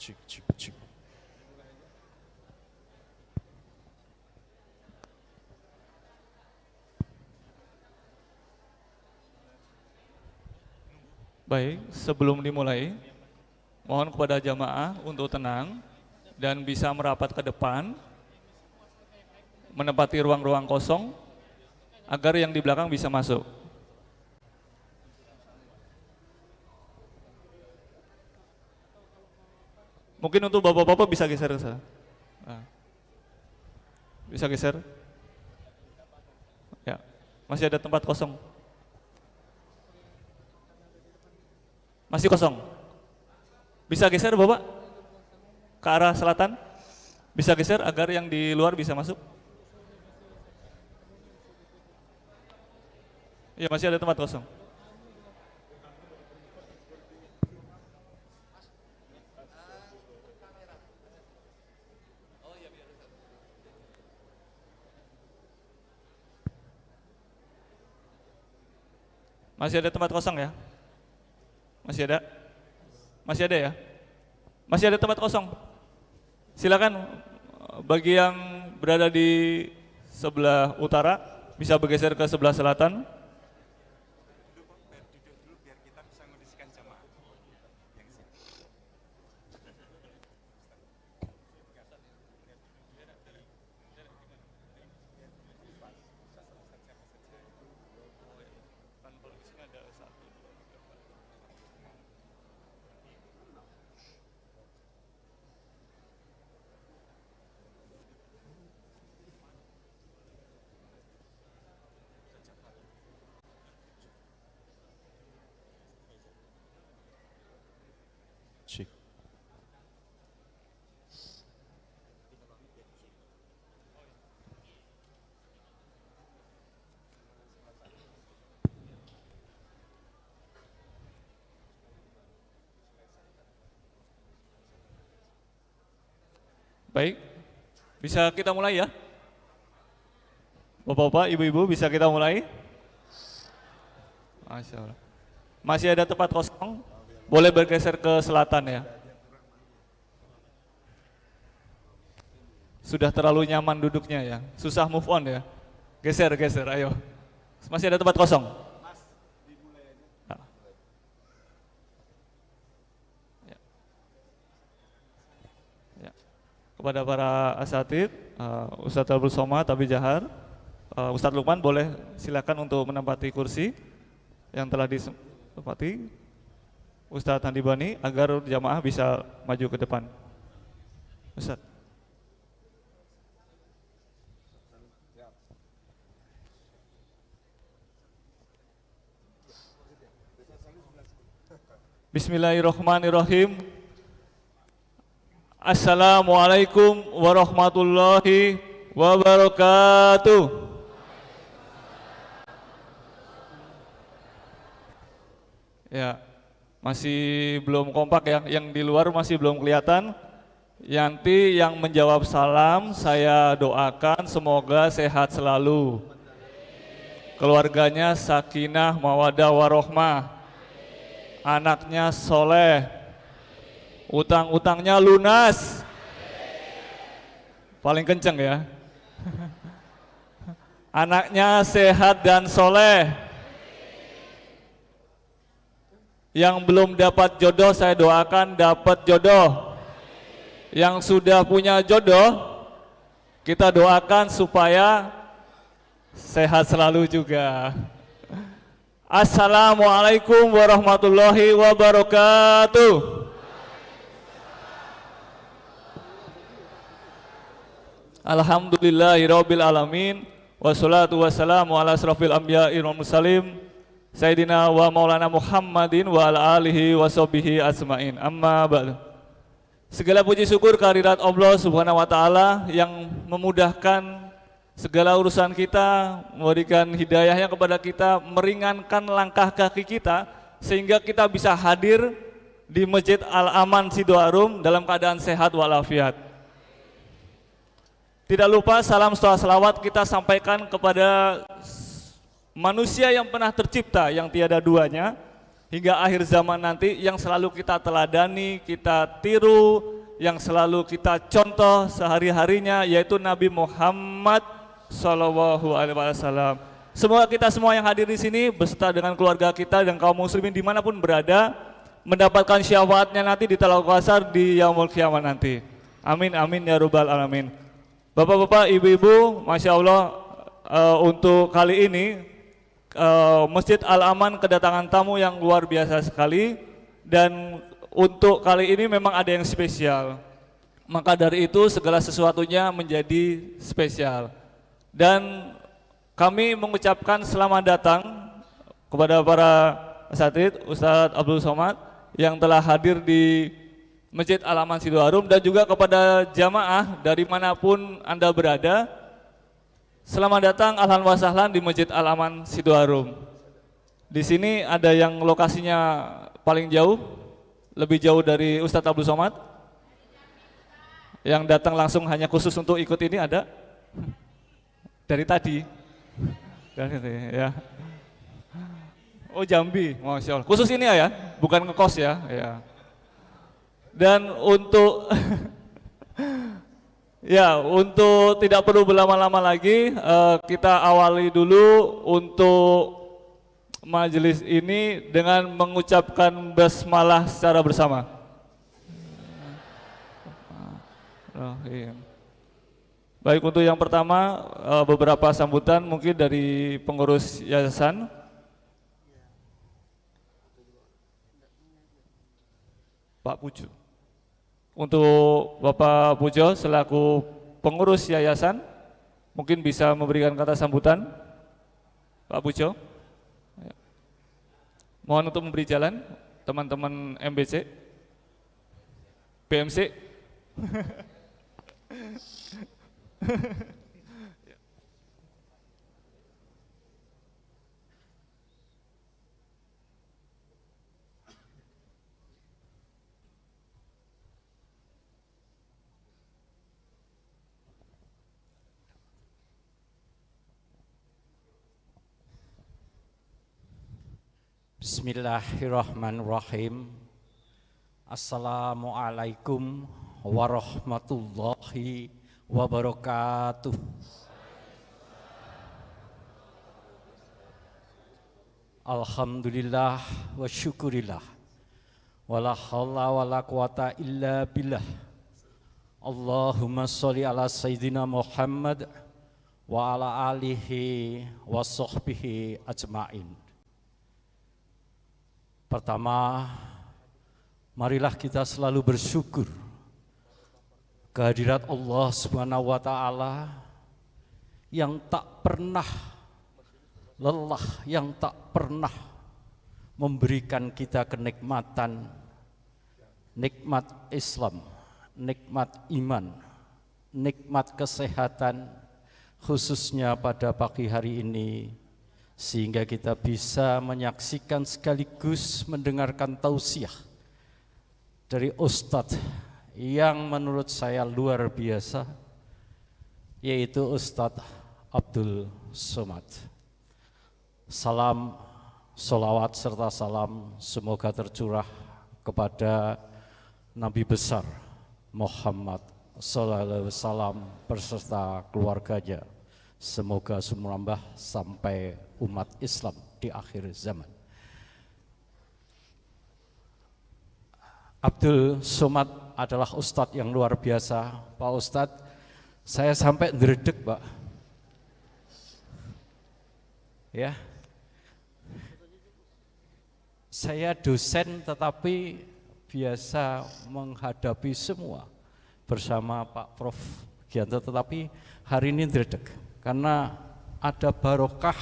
Cik, cik, cik. Baik, sebelum dimulai, mohon kepada jamaah untuk tenang dan bisa merapat ke depan, menempati ruang-ruang kosong, agar yang di belakang bisa masuk. Mungkin untuk bapak-bapak bisa geser ke sana. Bisa geser? Ya, masih ada tempat kosong. Masih kosong. Bisa geser bapak? Ke arah selatan? Bisa geser agar yang di luar bisa masuk? Ya, masih ada tempat kosong. Masih ada tempat kosong ya? Masih ada? Masih ada ya? Masih ada tempat kosong? Silakan bagi yang berada di sebelah utara bisa bergeser ke sebelah selatan. Cik. Baik, bisa kita mulai ya? Bapak-bapak, ibu-ibu bisa kita mulai? Masya Allah. Masih ada tempat kosong? Boleh bergeser ke selatan ya. Sudah terlalu nyaman duduknya ya, susah move on ya. Geser, geser, ayo. Masih ada tempat kosong? Ya. Ya. Kepada para asatid, Ustadz Abdul Somad, Abi Jahar, Ustadz Lukman boleh silakan untuk menempati kursi yang telah ditempati Ustadz Handi Bani agar jamaah bisa maju ke depan. Ustadz. Bismillahirrahmanirrahim. Assalamualaikum warahmatullahi wabarakatuh. Ya, masih belum kompak ya, yang di luar masih belum kelihatan. Yanti yang menjawab salam, saya doakan semoga sehat selalu. Keluarganya sakinah, mawadah, warohmah. Anaknya soleh, utang-utangnya lunas, paling kenceng ya. Anaknya sehat dan soleh. Yang belum dapat jodoh saya doakan dapat jodoh. Yang sudah punya jodoh kita doakan supaya sehat selalu juga. Assalamualaikum warahmatullahi wabarakatuh. Alhamdulillahirabbil alamin wassalatu wassalamu ala asrofil anbiya'i wal mursalin Sayyidina wa maulana Muhammadin wa ala alihi wa sahbihi asma'in. Amma ba'du. Segala puji syukur kehadirat Allah Subhanahu wa taala yang memudahkan segala urusan kita, memberikan hidayahnya kepada kita, meringankan langkah kaki kita sehingga kita bisa hadir di Masjid Al-Aman Sidoarum dalam keadaan sehat walafiat. Tidak lupa salam selawat kita sampaikan kepada manusia yang pernah tercipta yang tiada duanya hingga akhir zaman nanti, yang selalu kita teladani, kita tiru, yang selalu kita contoh sehari-harinya, yaitu Nabi Muhammad SAW. Semoga kita semua yang hadir di sini beserta dengan keluarga kita dan kaum muslimin dimanapun berada mendapatkan syafaatnya nanti di Talaul Kautsar di Yaumul Qiyamah nanti. Amin amin ya rabbal alamin. Bapak-bapak, ibu-ibu, Masya Allah, untuk kali ini Masjid Al-Aman kedatangan tamu yang luar biasa sekali, dan untuk kali ini memang ada yang spesial. Maka dari itu segala sesuatunya menjadi spesial. Dan kami mengucapkan selamat datang kepada para asatidz, Ustadz Abdul Somad yang telah hadir di Masjid Al-Aman Sidoarum, dan juga kepada jamaah dari manapun Anda berada. Selamat datang, ahlan wa sahlan di Masjid Al-Aman Sidoarum. Di sini ada yang lokasinya paling jauh, lebih jauh dari Ustadz Abdul Somad. Yang datang langsung hanya khusus untuk ikut ini ada? Dari tadi. Ya. Oh, Jambi, Masya Allah. Khusus ini ya, bukan ngekos ya. Dan untuk untuk tidak perlu berlama-lama lagi, kita awali dulu untuk majelis ini dengan mengucapkan basmalah secara bersama. Baik, untuk yang pertama beberapa sambutan mungkin dari pengurus yayasan. Pak Pujo. Untuk Bapak Pujo selaku pengurus yayasan mungkin bisa memberikan kata sambutan. Pak Pujo. Mohon untuk memberi jalan teman-teman MBC, BMC. Bismillahirrahmanirrahim. Assalamualaikum warahmatullahi wabarakatuh. Alhamdulillah wa syukurillah. Wala haula wala quwata illa billah. Allahumma sholli ala sayyidina Muhammad wa ala alihi wa sahbihi ajma'in. Pertama, marilah kita selalu bersyukur kehadirat Allah Subhanahu wa taala yang tak pernah lelah, yang tak pernah memberikan kita kenikmatan, nikmat Islam, nikmat iman, nikmat kesehatan, khususnya pada pagi hari ini, sehingga kita bisa menyaksikan sekaligus mendengarkan tausiah dari Ustadz yang menurut saya luar biasa, yaitu Ustadz Abdul Somad. Salam, sholawat serta salam semoga tercurah kepada Nabi besar Muhammad sallallahu alaihi wasallam berserta keluarganya. Semoga sumrambah sampai umat Islam di akhir zaman. Abdul Somad adalah ustadz yang luar biasa. Pak Ustadz, saya sampai ndredeg, Pak. Ya. Saya dosen tetapi biasa menghadapi semua bersama Pak Prof. Gianto, tetapi hari ini ndredeg karena ada barokah,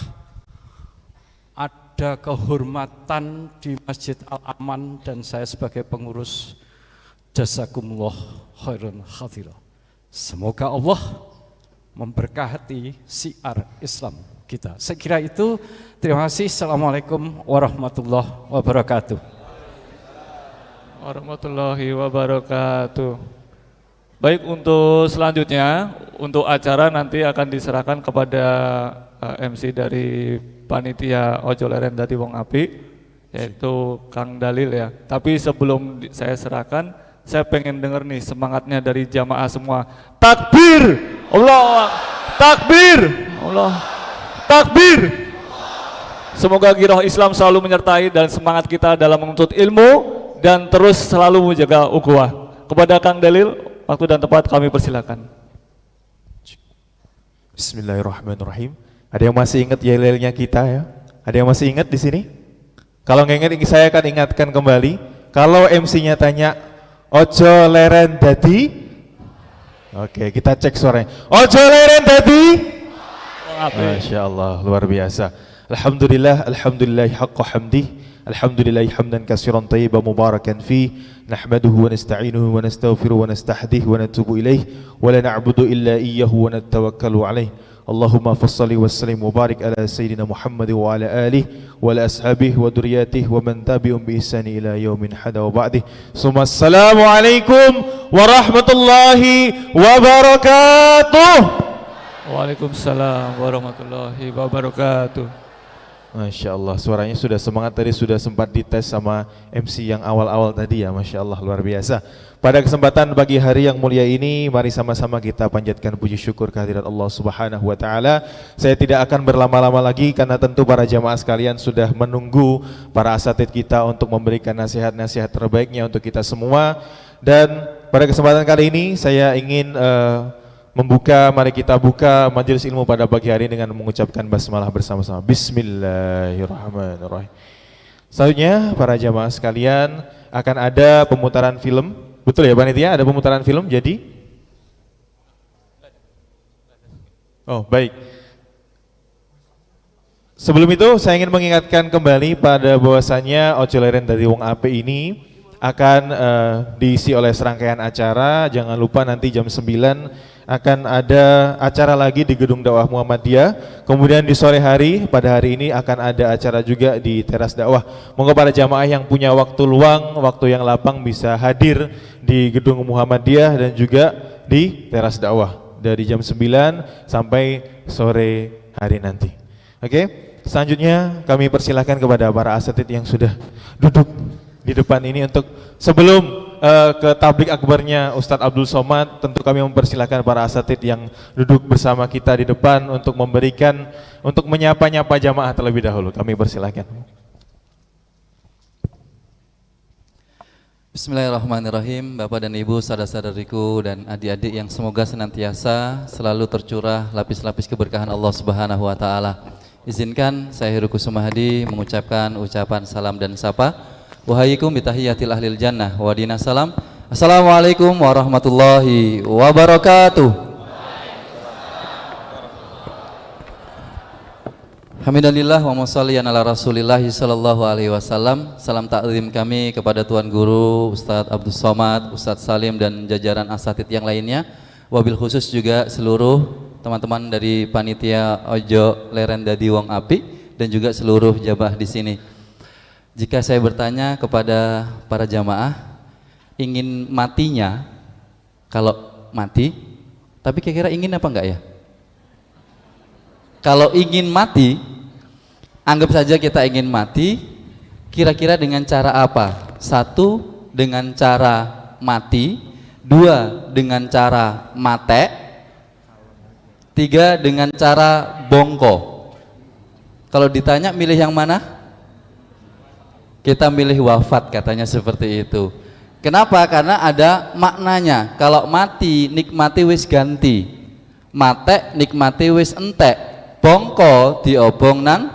ada kehormatan di Masjid Al-Aman, dan saya sebagai pengurus jazakumullah khairan khatirah. Semoga Allah memberkati syiar Islam kita. Saya kira itu. Terima kasih. Assalamualaikum warahmatullahi wabarakatuh. Warahmatullahi wabarakatuh. Baik, untuk selanjutnya, untuk acara nanti akan diserahkan kepada MC dari panitia Ojo Leren Dadi Wong Apik, yaitu Kang Dalil ya. Tapi sebelum saya serahkan, saya pengen denger nih semangatnya dari jamaah semua. Takbir! Allah! Takbir! Allah! Takbir! Semoga giroh Islam selalu menyertai dan semangat kita dalam menuntut ilmu dan terus selalu menjaga ukhuwah. Kepada Kang Dalil, waktu dan tempat kami persilakan. Bismillahirrahmanirrahim. Ada yang masih ingat yel-yelnya kita ya? Ada yang masih ingat di sini? Kalau nggak ingat, saya akan ingatkan kembali. Kalau MC-nya tanya, Ojo Leren Dadi. Oke, kita cek suaranya. Ojo Leren Dadi. Masya Allah, luar biasa. Alhamdulillah, alhamdulillah haqqa hamdih. Alhamdulillah hamdan katsiran tayyiban mubarakan fi nahmaduhu wa nasta'inuhu wa nastaghfiruhu wa nastahdihi wa natubu ilaih wa la na'budu illa iyyahu wa natawakkalu alaih. Allahumma fassalli wa sallim wa barik ala sayyidina Muhammad wa ala alihi wa ala ashabihi wa duriyatihi wa man tabi'um bi ihsani ila yaumin hada wa ba'dih. Summa assalamu alaikum warahmatullahi wabarakatuh. Waalaikumsalam warahmatullahi wabarakatuh. Masya Allah, suaranya sudah semangat tadi, sudah sempat dites sama MC yang awal-awal tadi ya. Masya Allah, luar biasa. Pada kesempatan pagi hari yang mulia ini, mari sama-sama kita panjatkan puji syukur kehadirat Allah Subhanahu wa Ta'ala. Saya tidak akan berlama-lama lagi karena tentu para jamaah sekalian sudah menunggu para asatid kita untuk memberikan nasihat-nasihat terbaiknya untuk kita semua. Dan pada kesempatan kali ini saya ingin mari kita buka majelis ilmu pada pagi hari dengan mengucapkan basmalah bersama-sama. Bismillahirrahmanirrahim. Selanjutnya para jamaah sekalian akan ada pemutaran film. Betul ya panitia, ada pemutaran film jadi? Oh baik. Sebelum itu saya ingin mengingatkan kembali pada bahwasannya Ojo Leren Dadi Wong Apik ini akan diisi oleh serangkaian acara. Jangan lupa nanti jam 9 akan ada acara lagi di Gedung Dakwah Muhammadiyah. Kemudian di sore hari pada hari ini akan ada acara juga di teras dakwah. Moga para jamaah yang punya waktu luang, waktu yang lapang bisa hadir di Gedung Muhammadiyah dan juga di teras dakwah dari jam 9 sampai sore hari nanti. Oke, selanjutnya kami persilahkan kepada para asatid yang sudah duduk di depan ini untuk sebelum ke tablik akbarnya Ustadz Abdul Somad, tentu kami mempersilahkan para asatid yang duduk bersama kita di depan untuk memberikan, untuk menyapa-nyapa jamaah terlebih dahulu. Kami persilahkan. Bismillahirrahmanirrahim. Bapak dan Ibu, saudara-saudariku dan adik-adik yang semoga senantiasa selalu tercurah lapis-lapis keberkahan Allah Subhanahu wa Ta'ala. Izinkan saya Heru Kusuma Hadi mengucapkan ucapan salam dan sapa. Wahaikum bitahiyatil ahlil jannah wa dina salam. Assalamualaikum warahmatullahi wabarakatuh. Hamidalillah wa musalliyan ala rasulillahi sallallahu alaihi wasallam. Salam taklim kami kepada Tuan Guru Ustadz Abdul Somad, Ustadz Salim dan jajaran asatid yang lainnya. Wabil khusus juga seluruh teman-teman dari panitia Ojo Leren Dadi Wong Apik dan juga seluruh jamaah di sini. Jika saya bertanya kepada para jamaah, ingin matinya, kalau mati, tapi kira-kira ingin apa enggak ya? Kalau ingin mati, anggap saja kita ingin mati, kira-kira dengan cara apa? 1, dengan cara mati, 2, dengan cara mate, 3, dengan cara bongko. Kalau ditanya milih yang mana? Kita milih wafat, katanya seperti itu. Kenapa? Karena ada maknanya. Kalau mati nikmati wis ganti, mate nikmati wis entek, bongko diobong nang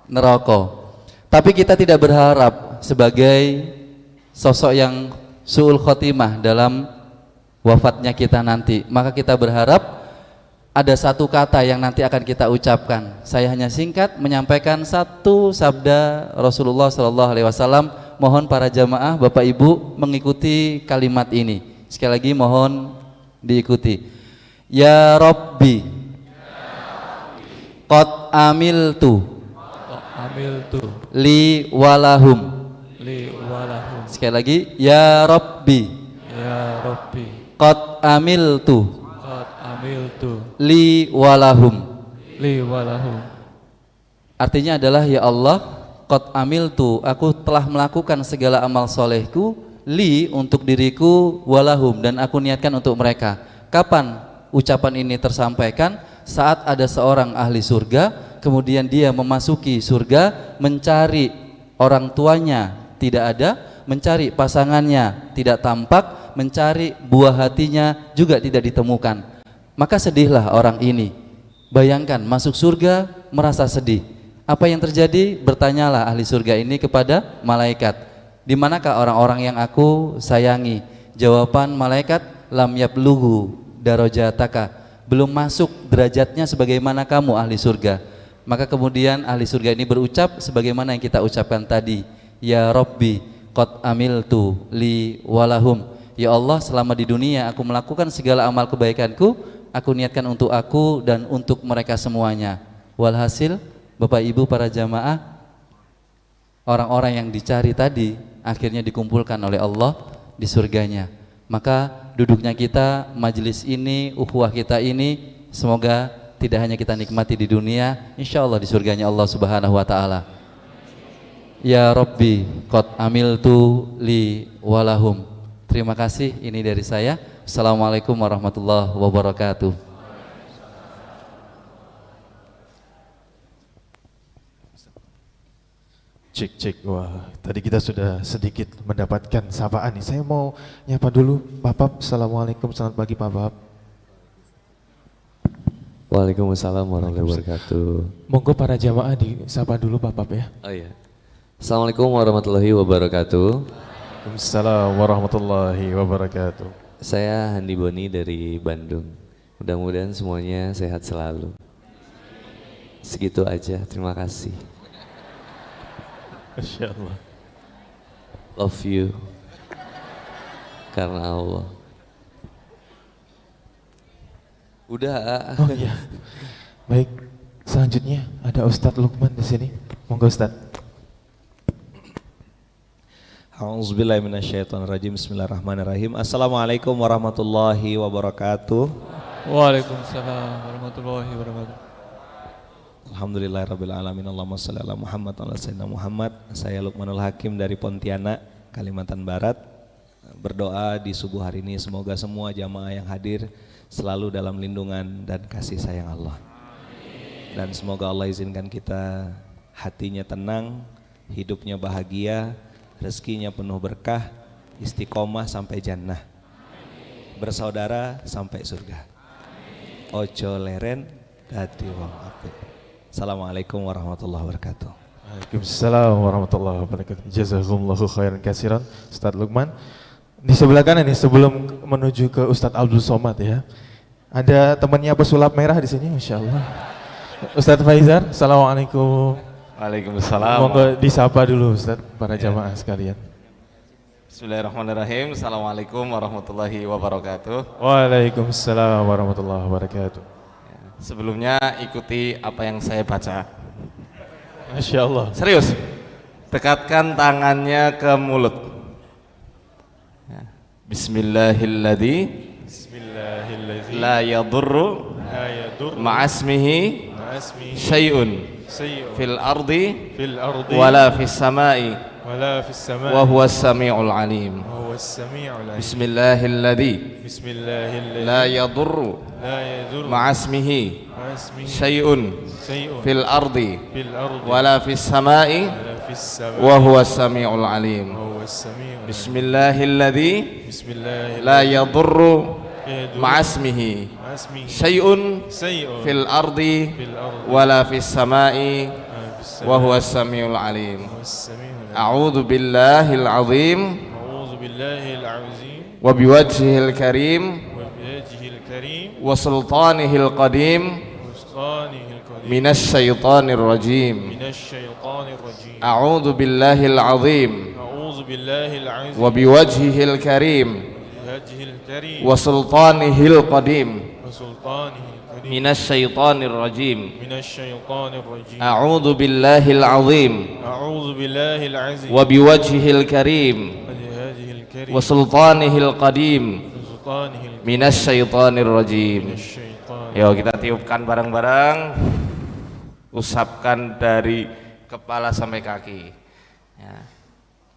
neraka. Tapi kita tidak berharap sebagai sosok yang su'ul khotimah dalam wafatnya kita nanti. Maka kita berharap ada satu kata yang nanti akan kita ucapkan. Saya hanya singkat menyampaikan satu sabda Rasulullah SAW. Mohon para jamaah, Bapak Ibu mengikuti kalimat ini. Sekali lagi mohon diikuti. Ya Rabbi, qad amiltu amiltu li walahum. li walahum. Sekali lagi, ya Rabbi Ya Rabbi qad amiltu qad amiltu li walahum. li walahum. Artinya adalah, ya Allah, qad amiltu, aku telah melakukan segala amal solehku, li, untuk diriku, walahum, dan aku niatkan untuk mereka. Kapan ucapan ini tersampaikan? Saat ada seorang ahli surga, kemudian dia memasuki surga, mencari orang tuanya, tidak ada, mencari pasangannya, tidak tampak, mencari buah hatinya, juga tidak ditemukan. Maka sedihlah orang ini. Bayangkan masuk surga merasa sedih. Apa yang terjadi? Bertanyalah ahli surga ini kepada malaikat, di manakah orang-orang yang aku sayangi? Jawaban malaikat, lam yablughu darajataka, belum masuk derajatnya sebagaimana kamu ahli surga. Maka kemudian ahli surga ini berucap sebagaimana yang kita ucapkan tadi, ya Rabbi qad amiltu li walahum. Ya Allah, selama di dunia aku melakukan segala amal kebaikanku, aku niatkan untuk aku dan untuk mereka semuanya. Walhasil, Bapak Ibu para jamaah, orang-orang yang dicari tadi akhirnya dikumpulkan oleh Allah di surganya. Maka duduknya kita, majelis ini, ukhuwah kita ini, semoga tidak hanya kita nikmati di dunia, insya Allah di surganya Allah Subhanahu wa Ta'ala. Ya Rabbi qad amiltu li walahum. Terima kasih, ini dari saya. Assalamualaikum warahmatullahi wabarakatuh. Cek. Wah, tadi kita sudah sedikit mendapatkan sapaan nih. Saya mau nyapa dulu Pak Pap. Assalamualaikum, selamat pagi Pak Pap. Waalaikumsalam warahmatullahi wabarakatuh. Monggo para jamaah disapa dulu Pak Pap ya. Oh iya. Assalamualaikum warahmatullahi wabarakatuh. Waalaikumsalam warahmatullahi wabarakatuh. Saya Handi Boni dari Bandung. Mudah-mudahan semuanya sehat selalu. Segitu aja, terima kasih. Masya Allah. Love you. Karena Allah. Udah. Oh iya. Baik, selanjutnya ada Ustadz Lukman di sini. Monggo Ustadz. A'udzubillahiminasyaitonirrajim. Bismillahirrahmanirrahim. Assalamualaikum warahmatullahi wabarakatuh. Waalaikumsalam warahmatullahi wabarakatuh. Alhamdulillahirrabbilalamin. Allahumma sholli ala Muhammad wa ala sayyidina Muhammad. Saya Lukmanul Hakim dari Pontianak, Kalimantan Barat. Berdoa di subuh hari ini semoga semua jamaah yang hadir selalu dalam lindungan dan kasih sayang Allah. Dan semoga Allah izinkan kita hatinya tenang, hidupnya bahagia, rezekinya penuh berkah, istiqomah sampai jannah, bersaudara sampai surga. Ojo leren dadi wong apik. Assalamualaikum warahmatullahi wabarakatuh. Waalaikumsalam warahmatullahi wabarakatuh. Jazakumullahu khairan katsiran Ustadz Lukman. Di sebelah kanan nih sebelum menuju ke Ustadz Abdul Somad ya. Ada temannya pesulap merah di sini, Masya Allah. Ustadz Faizar, Assalamualaikum. Waalaikumsalam. Monggo disapa dulu Ustadz para jamaah sekalian. Bismillahirrahmanirrahim. Assalamualaikum warahmatullahi wabarakatuh. Waalaikumsalam warahmatullahi wabarakatuh. Sebelumnya ikuti apa yang saya baca. Masya Allah. Serius. Dekatkan tangannya ke mulut. Ya. Bismillahilladzi la yadurru ma'asmihi syai'un fil ardi wala fis samai wa huwas sami'ul alim. Bismillahilladzi la yadurru ma'asmihi syai'un fil ardi wala fis samai wa huwas sami'ul alim. Bismillahilladzi la yadurru ma'asmihi syai'un fil ardi wala fis samai wa huwas sami'ul alim. A'udzu billahil azim wa biwajhihil karim wa sultanihil qadim minasy syaithanir rajim. A'udzu billahil azim wa biwajhihil karim wa sultanihil qadim minasyaitonir rajim. Minasyaitonir rajim. A'udzu billahil azim A'udzu billahil azim. wa biwajhihil karim Wajhihil karim. wa sultanihil qadim Sultanihil minasyaitonir rajim. minasyaitonir. Yo kita tiupkan bareng-bareng, usapkan dari kepala sampai kaki ya.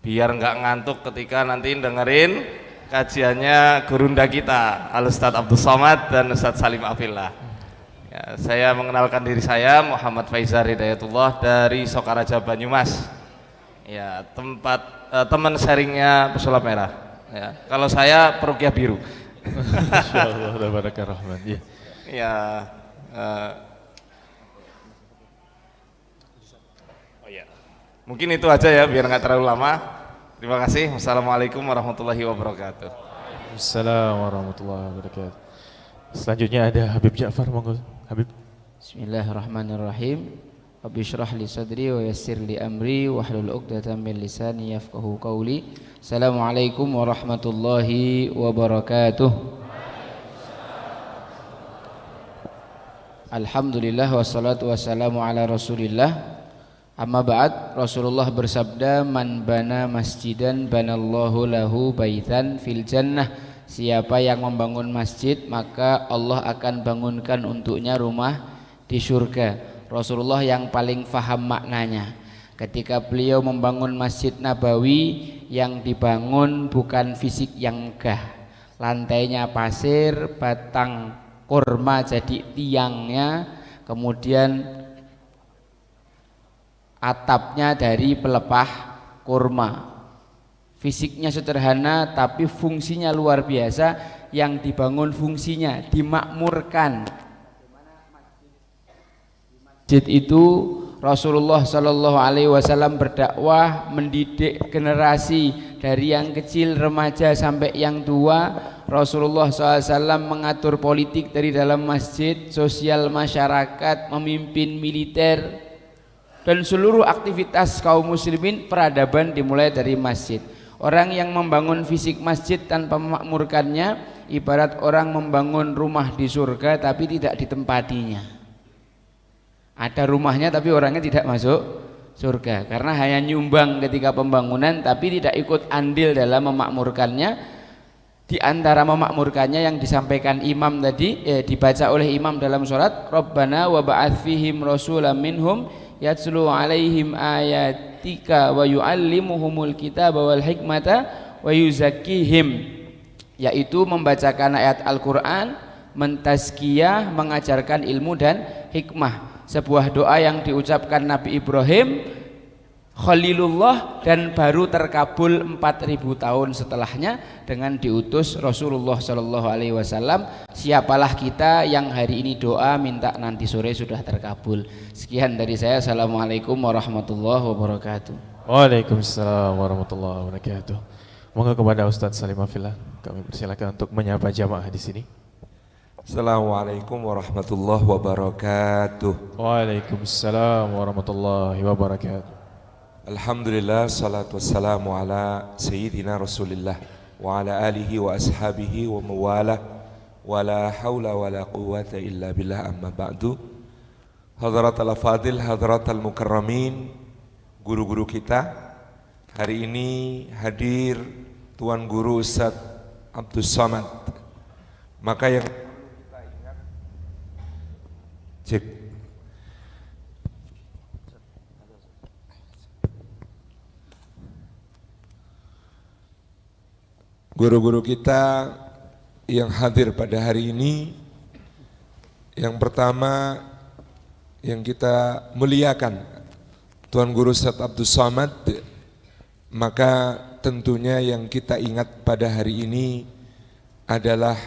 Biar nggak ngantuk ketika nanti dengerin kajiannya gurunda kita Al Ustadz Abdus Somad dan Ustadz Salim Afillah ya. Saya mengenalkan diri saya Muhammad Faizar Hidayatullah dari Sokaraja Banyumas ya, tempat teman sharingnya pesulap merah ya. Kalau saya perukiah biru. Insyaallah tabaraka rahman. Ya. Ya, mungkin itu aja ya biar nggak terlalu lama. Terima kasih. Wassalamualaikum warahmatullahi wabarakatuh. Assalamualaikum warahmatullahi wabarakatuh. Selanjutnya ada Habib Ja'far, monggo Habib. Bismillahirrahmanirrahim. Rabbi shrah li sadri wa yassir li amri wahlul 'uqdatam min lisani yafqahu qawli. Assalamualaikum warahmatullahi wabarakatuh. Alhamdulillah wassalatu wassalamu ala Rasulillah. Amma ba'd, Rasulullah bersabda, man bana masjidan banallahu lahu baitan fil jannah. Siapa yang membangun masjid, maka Allah akan bangunkan untuknya rumah di surga. Rasulullah yang paling faham maknanya. Ketika beliau membangun Masjid Nabawi, yang dibangun bukan fisik yang megah. Lantainya pasir, batang kurma jadi tiangnya, kemudian atapnya dari pelepah kurma. Fisiknya sederhana tapi fungsinya luar biasa. Yang dibangun fungsinya dimakmurkan. Masjid itu Rasulullah Shallallahu Alaihi Wasallam berdakwah, mendidik generasi dari yang kecil, remaja sampai yang tua. Rasulullah SAW mengatur politik dari dalam masjid, sosial masyarakat, memimpin militer, dan seluruh aktivitas kaum muslimin peradaban dimulai dari masjid. Orang yang membangun fisik masjid tanpa memakmurkannya ibarat orang membangun rumah di surga tapi tidak ditempatinya. Ada rumahnya tapi orangnya tidak masuk surga karena hanya nyumbang ketika pembangunan tapi tidak ikut andil dalam memakmurkannya. Di antara memakmurkannya yang disampaikan imam tadi, dibaca oleh imam dalam sholat, Rabbana wa ba'ath fihim rasulam minhum yatslu alaihim ayatika wa yu'allimuhumul kitaba wal hikmata wa yuzakkihim, yaitu membacakan ayat Al-Quran, mentazkiyah, mengajarkan ilmu dan hikmah. Sebuah doa yang diucapkan Nabi Ibrahim Khalilullah dan baru terkabul 4000 tahun setelahnya dengan diutus Rasulullah Shallallahu Alaihi Wasallam. Siapalah kita yang hari ini doa minta nanti sore sudah terkabul. Sekian dari saya. Assalamualaikum warahmatullahi wabarakatuh. Waalaikumsalam warahmatullahi wabarakatuh. Monggo kepada Ustadz Salim Afillah, kami persilakan untuk menyapa jamaah di sini. Assalamualaikum warahmatullahi wabarakatuh. Waalaikumsalam warahmatullahi wabarakatuh. Alhamdulillah, salatu wassalamu ala sayyidina Rasulillah wa ala alihi wa ashabihi wa mawalah wa la hawla wa la quwwata illa billah, amma ba'du. Hadratal afadil, hadratal mukarramin, guru-guru kita. Hari ini hadir Tuan Guru Ustadz Abdus Somad. Maka yang kita ingat, cek guru-guru kita yang hadir pada hari ini, yang pertama yang kita muliakan Tuan Guru Ustadz Abdus Somad, maka tentunya yang kita ingat pada hari ini adalah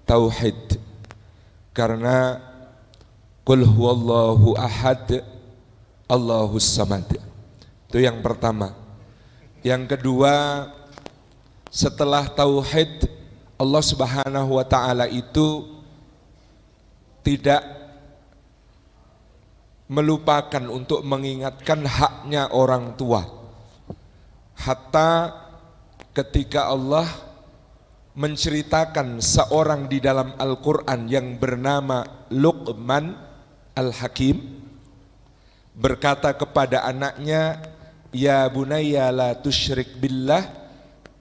tauhid, karena qul huwallahu ahad Allahus samad. Itu yang pertama. Yang kedua, setelah tauhid, Allah Subhanahu wa taala itu tidak melupakan untuk mengingatkan haknya orang tua. Hatta ketika Allah menceritakan seorang di dalam Al-Quran yang bernama Luqman Luqman Al-Hakim berkata kepada anaknya, ya bunayya la tusyrik billah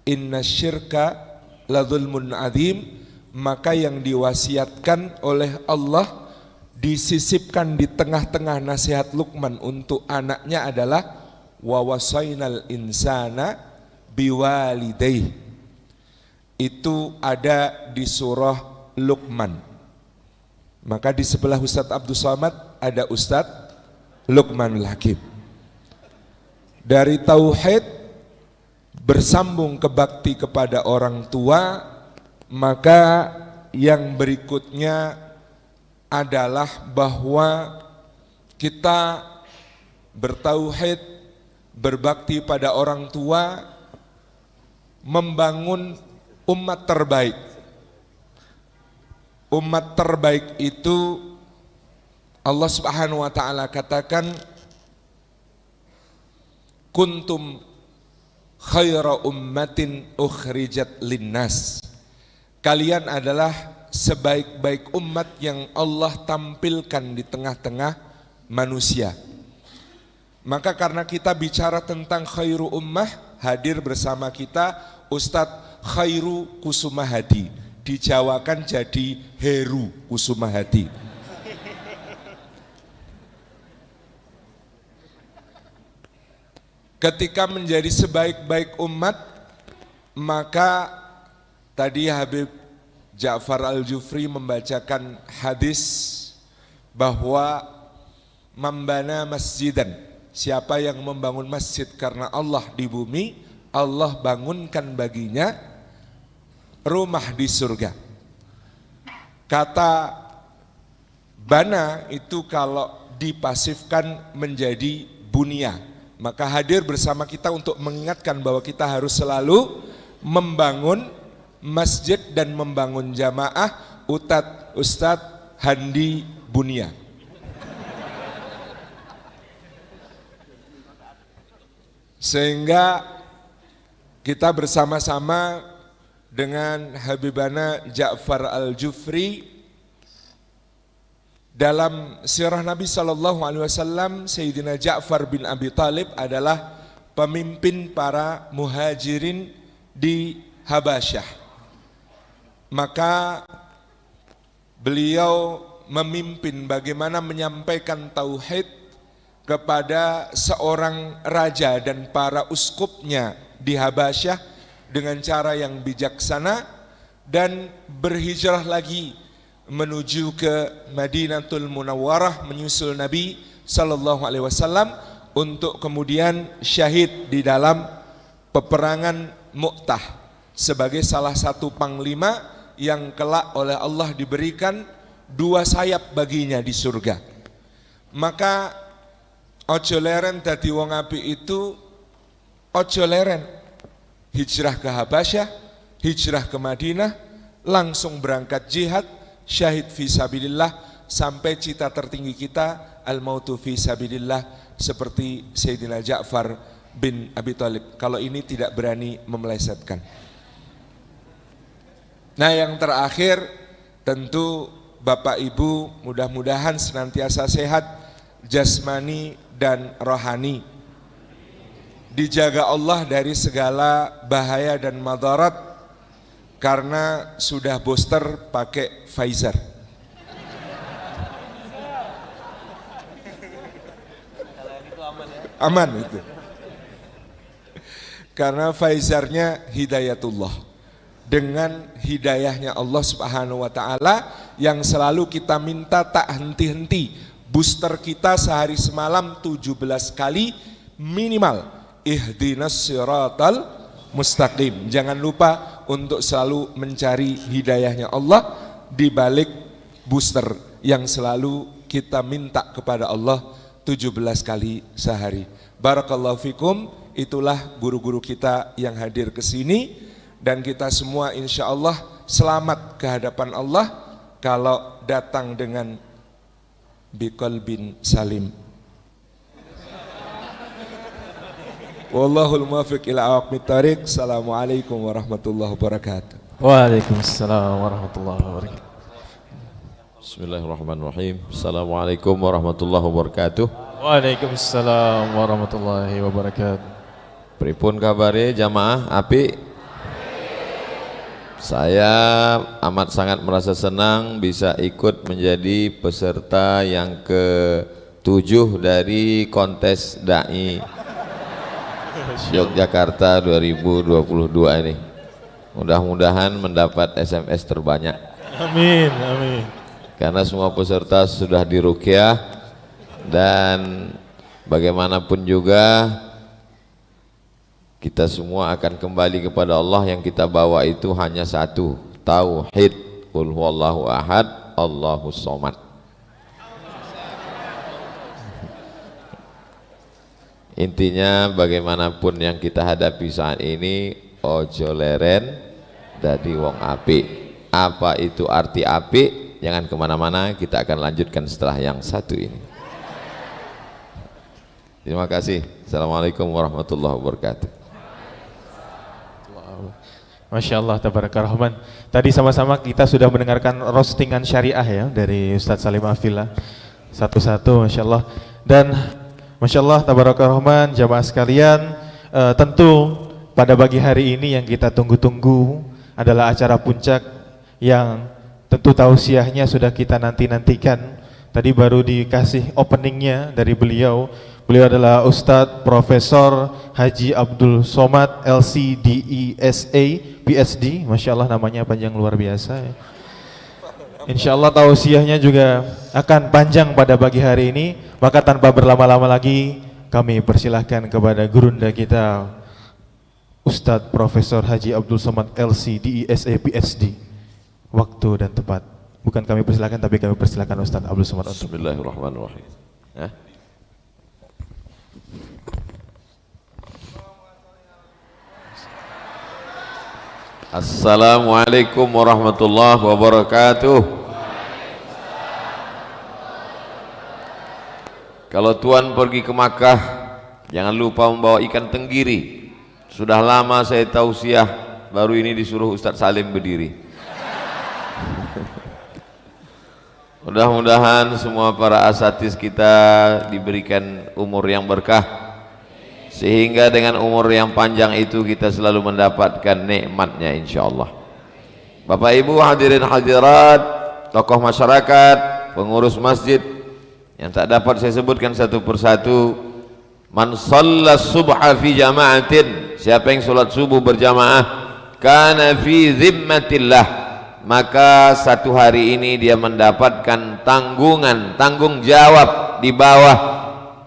inna syirka la zulmun adzim. Maka yang diwasiatkan oleh Allah disisipkan di tengah-tengah nasihat Luqman untuk anaknya adalah wa wasainal insana biwalidayh. Itu ada di surah Luqman. Maka di sebelah Ustadz Abdul Somad ada Ustadz Luqmanul Hakim. Dari tauhid bersambung ke bakti kepada orang tua, maka yang berikutnya adalah bahwa kita bertauhid, berbakti pada orang tua, membangun umat terbaik. Umat terbaik itu Allah Subhanahu wa taala katakan, kuntum khaira ummatin ukhrijat linnas. Kalian adalah sebaik-baik umat yang Allah tampilkan di tengah-tengah manusia. Maka karena kita bicara tentang khairu ummah, hadir bersama kita Ustadz Khairu Kusumahadi, dijawakan jadi Heru Kusumahadi. Ketika menjadi sebaik-baik umat, maka tadi Habib Ja'far Al-Jufri membacakan hadis bahwa membana masjidan, siapa yang membangun masjid karena Allah di bumi, Allah bangunkan baginya rumah di surga. Kata bana itu kalau dipasifkan menjadi bunia. Maka hadir bersama kita untuk mengingatkan bahwa kita harus selalu membangun masjid dan membangun jamaah Ustadz Handi Bunia. Sehingga kita bersama-sama dengan Habibana Ja'far Al-Jufri dalam sirah Nabi SAW, Sayyidina Ja'far bin Abi Talib adalah pemimpin para muhajirin di Habasyah. Maka beliau memimpin bagaimana menyampaikan tauhid kepada seorang raja dan para uskupnya di Habasyah dengan cara yang bijaksana, dan berhijrah lagi menuju ke Madinatul Munawwarah menyusul Nabi SAW untuk kemudian syahid di dalam peperangan Mu'tah sebagai salah satu panglima yang kelak oleh Allah diberikan 2 sayap baginya di surga. Maka ojo leren dadi wong apik itu ojo leren hijrah ke Habasyah, hijrah ke Madinah, langsung berangkat jihad, syahid fisabilillah, sampai cita tertinggi kita al-mautu fisabilillah seperti Sayyidina Ja'far bin Abi Thalib. Kalau ini tidak berani memelesetkan. Nah, yang terakhir tentu Bapak Ibu mudah-mudahan senantiasa sehat jasmani dan rohani, dijaga Allah dari segala bahaya dan madarat, karena sudah booster pakai Pfizer. Aman itu. Karena Pfizernya hidayatullah. Dengan hidayahnya Allah Subhanahu wa taala yang selalu kita minta tak henti-henti. Booster kita sehari semalam 17 kali minimal. Ihdinas siratal mustaqim. Jangan lupa untuk selalu mencari hidayahnya Allah di balik booster yang selalu kita minta kepada Allah 17 kali sehari. Barakallahu fikum, itulah guru-guru kita yang hadir ke sini, dan kita semua insya Allah selamat ke hadapan Allah kalau datang dengan biqalbin salim. Wallahul muwaffiq ila aqwamit thariq. Assalamualaikum warahmatullahi wabarakatuh. Waalaikumsalam warahmatullahi wabarakatuh. Bismillahirrahmanirrahim. Assalamualaikum warahmatullahi wabarakatuh. Waalaikumsalam warahmatullahi wabarakatuh. Pripun kabare jamaah api? Saya amat sangat merasa senang bisa ikut menjadi peserta yang ke-7 dari kontes Dai Yogyakarta 2022 ini. Mudah-mudahan mendapat SMS terbanyak. Amin, amin. Karena semua peserta sudah diruqyah dan bagaimanapun juga kita semua akan kembali kepada Allah. Yang kita bawa itu hanya satu, tauhid, qul huwallahu ahad, Allahus somad. Intinya bagaimanapun yang kita hadapi saat ini, ojo leren dadi wong apik. Apa itu arti apik? Jangan kemana-mana, kita akan lanjutkan setelah yang satu ini. Terima kasih. Assalamualaikum warahmatullahi wabarakatuh. Masya Allah, tabarakallah rahman. Tadi sama-sama kita sudah mendengarkan roastingan syariah ya dari Ustadz Salim Afillah satu-satu, Masya Allah. Dan Masya Allah, tabarakallah rahman, jamaah sekalian, tentu pada pagi hari ini yang kita tunggu-tunggu adalah acara puncak yang tentu tausiahnya sudah kita nanti-nantikan. Tadi baru dikasih openingnya dari beliau. Beliau adalah Ustadz Profesor Haji Abdul Somad LCDESA PhD. Masya Allah, namanya panjang luar biasa ya. Insya Allah tausiahnya juga akan panjang pada pagi hari ini. Maka tanpa berlama-lama lagi kami persilahkan kepada gurunda kita Ustadz Profesor Haji Abdul Somad LCDESA PhD. Waktu dan tempat. Bukan kami persilakan, tapi kami persilakan Ustaz Abdul Somad. Bismillahirrahmanirrahim. Assalamualaikum warahmatullahi wabarakatuh. Kalau Tuan pergi ke Makkah, jangan lupa membawa ikan tenggiri. Sudah lama saya tausiah, baru ini disuruh Ustadz Salim berdiri. Mudah-mudahan semua para asatiz kita diberikan umur yang berkah, sehingga dengan umur yang panjang itu kita selalu mendapatkan nikmatnya insyaallah. Bapak Ibu hadirin hadirat, tokoh masyarakat, pengurus masjid yang tak dapat saya sebutkan satu persatu. Man shalla subha fi jama'atin, siapa yang salat subuh berjamaah, kana fi zimmatillah, maka satu hari ini dia mendapatkan tanggung jawab di bawah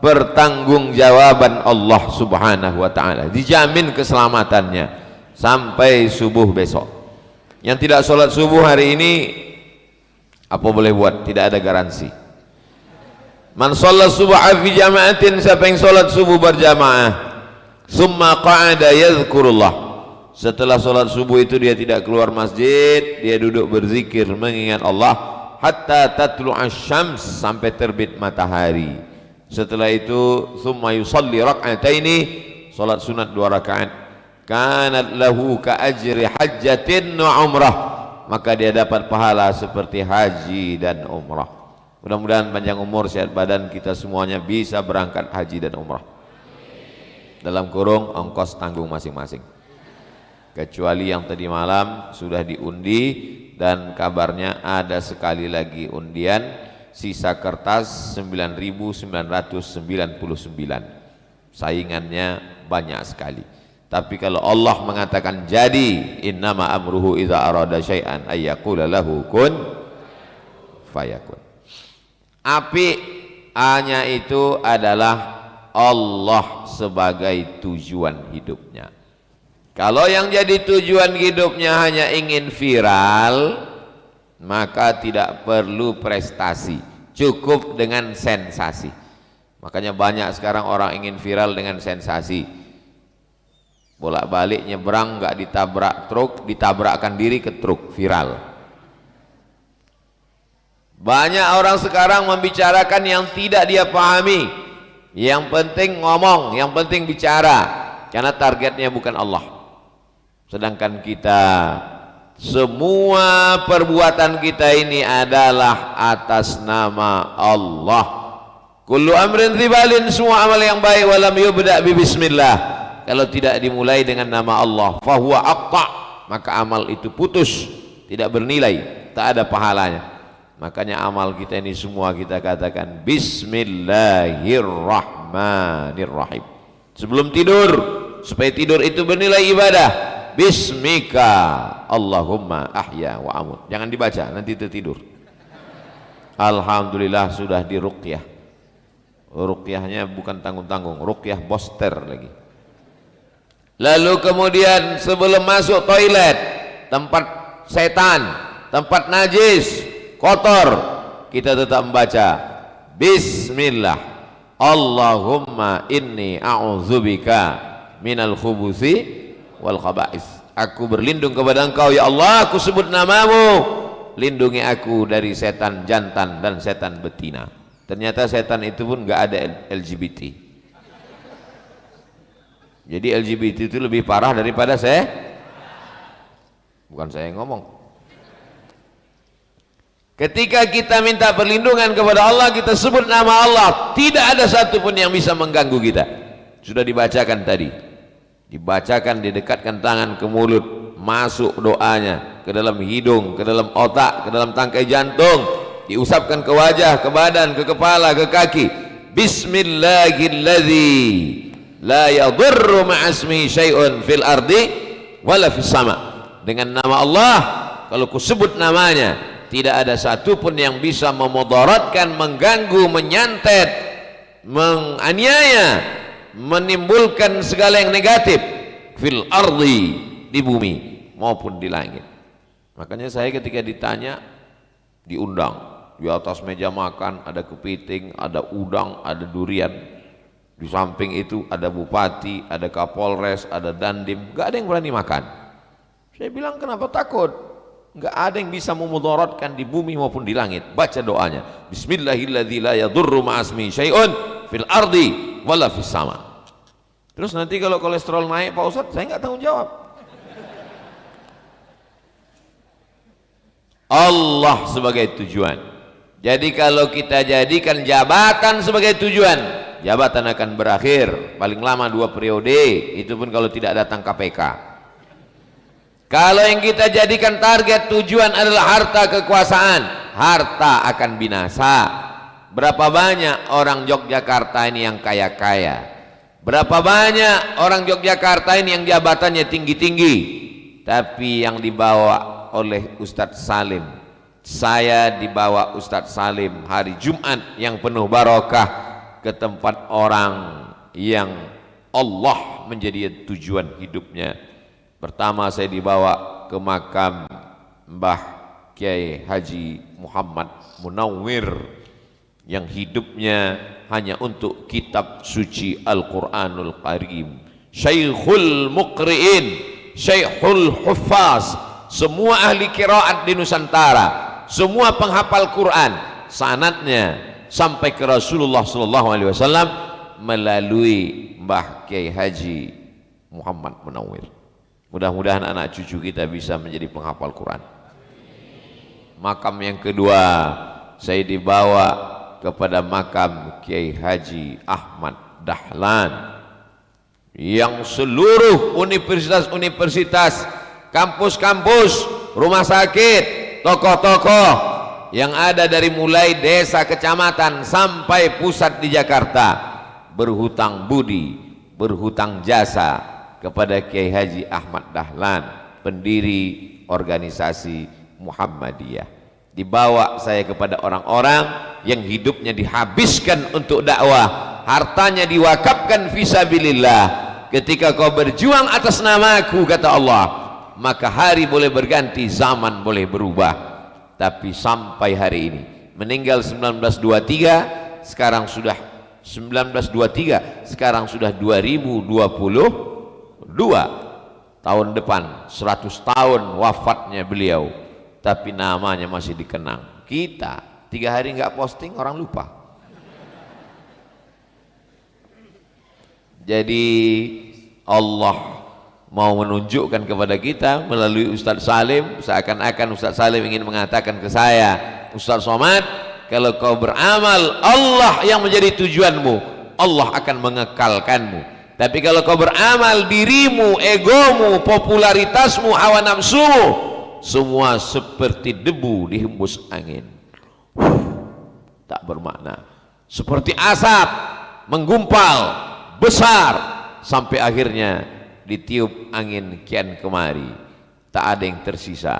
pertanggungjawaban Allah Subhanahu wa taala. Dijamin keselamatannya sampai subuh besok. Yang tidak sholat subuh hari ini apa boleh buat, tidak ada garansi. Man shalla subha fi jama'atin, siapa yang sholat subuh berjamaah, summa qa'ada yadhkurullah, setelah sholat subuh itu dia tidak keluar masjid, dia duduk berzikir mengingat Allah hatta tatlu'asy syams, sampai terbit matahari. Setelah itu summa yusalli rak'ataini, sholat sunat 2 rakaat, kanat lahu ka ajri hajjatin wa umrah, maka dia dapat pahala seperti haji dan umrah. Mudah-mudahan panjang umur, sehat badan, kita semuanya bisa berangkat haji dan umrah. Dalam kurung ongkos tanggung masing-masing. Kecuali yang tadi malam sudah diundi dan kabarnya ada sekali lagi undian, sisa kertas 9.999, saingannya banyak sekali. Tapi kalau Allah mengatakan jadi, innama amruhu idza arada syai'an ayyaqula lahu kun fayakun. Api hanya itu adalah Allah sebagai tujuan hidupnya. Kalau yang jadi tujuan hidupnya hanya ingin viral, maka tidak perlu prestasi, cukup dengan sensasi. Makanya banyak sekarang orang ingin viral dengan sensasi. Bolak-balik nyebrang nggak ditabrak truk, ditabrakkan diri ke truk, viral. Banyak orang sekarang membicarakan yang tidak dia pahami. Yang penting ngomong, yang penting bicara, karena targetnya bukan Allah. Sedangkan kita Semua perbuatan kita ini adalah atas nama Allah. Kullu amrin thibalin, semua amal yang baik walam yubda bi bismillah, kalau tidak dimulai dengan nama Allah, fahuwa aqta, maka amal itu putus, tidak bernilai, tak ada pahalanya. Makanya amal kita ini semua kita katakan bismillahirrahmanirrahim sebelum tidur, supaya tidur itu bernilai ibadah. Bismika Allahumma ahya wa amut, jangan dibaca nanti tertidur. Alhamdulillah sudah diruqyah. Ruqyahnya bukan tanggung-tanggung, ruqyah boster lagi. Lalu kemudian sebelum masuk toilet, tempat setan, tempat najis, kotor, kita tetap membaca bismillah Allahumma inni a'udzubika minal khubuthi wal khaba'is. Aku berlindung kepada Engkau ya Allah, aku sebut namamu, lindungi aku dari setan jantan dan setan betina. Ternyata setan itu pun nggak ada LGBT. Jadi LGBT itu lebih parah daripada saya. Bukan saya yang ngomong. Ketika kita minta perlindungan kepada Allah, kita sebut nama Allah, tidak ada satupun yang bisa mengganggu kita. Sudah dibacakan tadi, dibacakan, didekatkan tangan ke mulut, masuk doanya ke dalam hidung, ke dalam otak, ke dalam tangkai jantung, diusapkan ke wajah, ke badan, ke kepala, ke kaki. Bismillahilladzi la yadurru ma'asmi syai'un fil ardi wala fis sama. Dengan nama Allah, kalau ku sebut namanya, tidak ada satupun yang bisa memudaratkan, mengganggu, menyantet, menganiaya, menimbulkan segala yang negatif fil ardi, di bumi maupun di langit. Makanya saya ketika ditanya, diundang, di atas meja makan ada kepiting, ada udang, ada durian, di samping itu ada bupati, ada kapolres, ada dandim, gak ada yang berani makan. Saya bilang kenapa takut? Gak ada yang bisa memudaratkan di bumi maupun di langit. Baca doanya, bismillahilladzi la yadurru ma'asmi syai'un fil ardi wala fis sama. Terus nanti kalau kolesterol naik Pak Ustadz, saya nggak tanggung jawab. Allah sebagai tujuan. Jadi kalau kita jadikan jabatan sebagai tujuan, jabatan akan berakhir paling lama 2 periode, itu pun kalau tidak datang KPK. Kalau yang kita jadikan target tujuan adalah harta kekuasaan, harta akan binasa. Berapa banyak orang Yogyakarta ini yang kaya-kaya? Berapa banyak orang Yogyakarta ini yang jabatannya tinggi-tinggi, tapi yang dibawa oleh Ustadz Salim. Saya dibawa Ustadz Salim hari Jumat yang penuh barokah ke tempat orang yang Allah menjadi tujuan hidupnya. Pertama saya dibawa ke makam Mbah Kiai Haji Muhammad Munawwir yang hidupnya hanya untuk kitab suci Al-Quranul Karim, Syekhul Muqri'in, Syekhul Huffaz, semua ahli qiraat di Nusantara, semua penghafal Quran, sanadnya sampai ke Rasulullah SAW melalui Mbah Kiai Haji Muhammad Munawwir. Mudah-mudahan anak cucu kita bisa menjadi penghafal Quran. Makam yang kedua, saya dibawa kepada makam Kiai Haji Ahmad Dahlan yang seluruh universitas-universitas, kampus-kampus, rumah sakit, tokoh-tokoh yang ada dari mulai desa, kecamatan sampai pusat di Jakarta berhutang budi, berhutang jasa kepada Kiai Haji Ahmad Dahlan, pendiri organisasi Muhammadiyah. Dibawa saya kepada orang-orang yang hidupnya dihabiskan untuk dakwah, hartanya diwakafkan fisabilillah. Ketika kau berjuang atas namaku, kata Allah, maka hari boleh berganti, zaman boleh berubah. Tapi sampai hari ini, meninggal 1923, sekarang sudah 1923, sekarang sudah 2022. Tahun depan 100 tahun wafatnya beliau, tapi namanya masih dikenang. Kita 3 hari nggak posting, orang lupa. Jadi Allah mau menunjukkan kepada kita melalui Ustadz Salim, seakan-akan Ustadz Salim ingin mengatakan ke saya, Ustadz Somad, kalau kau beramal Allah yang menjadi tujuanmu, Allah akan mengekalkanmu. Tapi kalau kau beramal dirimu, egomu, popularitasmu, hawa nafsumu, semua seperti debu dihembus angin, tak bermakna, seperti asap menggumpal besar sampai akhirnya ditiup angin kian kemari, tak ada yang tersisa.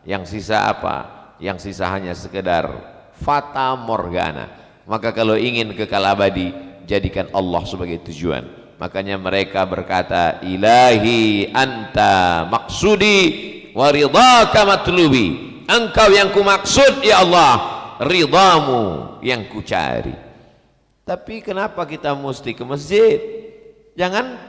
Yang sisa apa? Yang sisa hanya sekedar fata morgana. Maka kalau ingin kekal abadi, jadikan Allah sebagai tujuan. Makanya mereka berkata, ilahi anta maksudi wa ridhaka matlubi, engkau yang ku maksud ya Allah, ridhamu yang ku cari. Tapi kenapa kita mesti ke masjid? Jangan,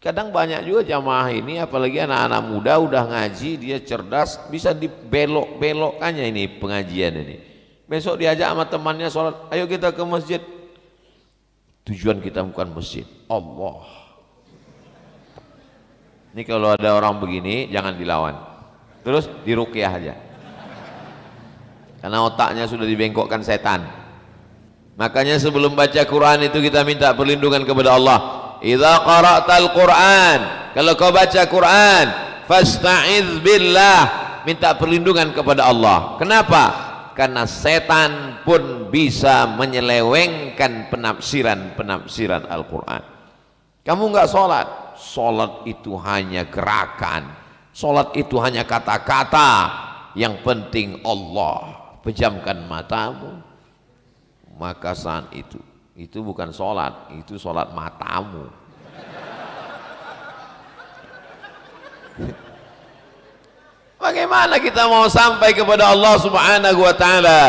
kadang banyak juga jamaah ini, apalagi anak-anak muda udah ngaji, dia cerdas, bisa dibelok-belokkannya ini pengajian ini. Besok diajak sama temannya sholat, ayo kita ke masjid. Tujuan kita bukan masjid, Allah. Ini kalau ada orang begini jangan dilawan, terus diruqyah aja, karena otaknya sudah dibengkokkan setan. Makanya sebelum baca Quran itu kita minta perlindungan kepada Allah. Idza qara'tal Quran, kalau kau baca Quran, fasta'iz billah, minta perlindungan kepada Allah. Kenapa? Karena setan pun bisa menyelewengkan penafsiran Al-Quran. Kamu enggak sholat, sholat itu hanya gerakan, sholat itu hanya kata-kata, yang penting Allah. Pejamkan matamu, maka saat itu bukan sholat, itu sholat matamu. Bagaimana kita mau sampai kepada Allah Subhanahu wa ta'ala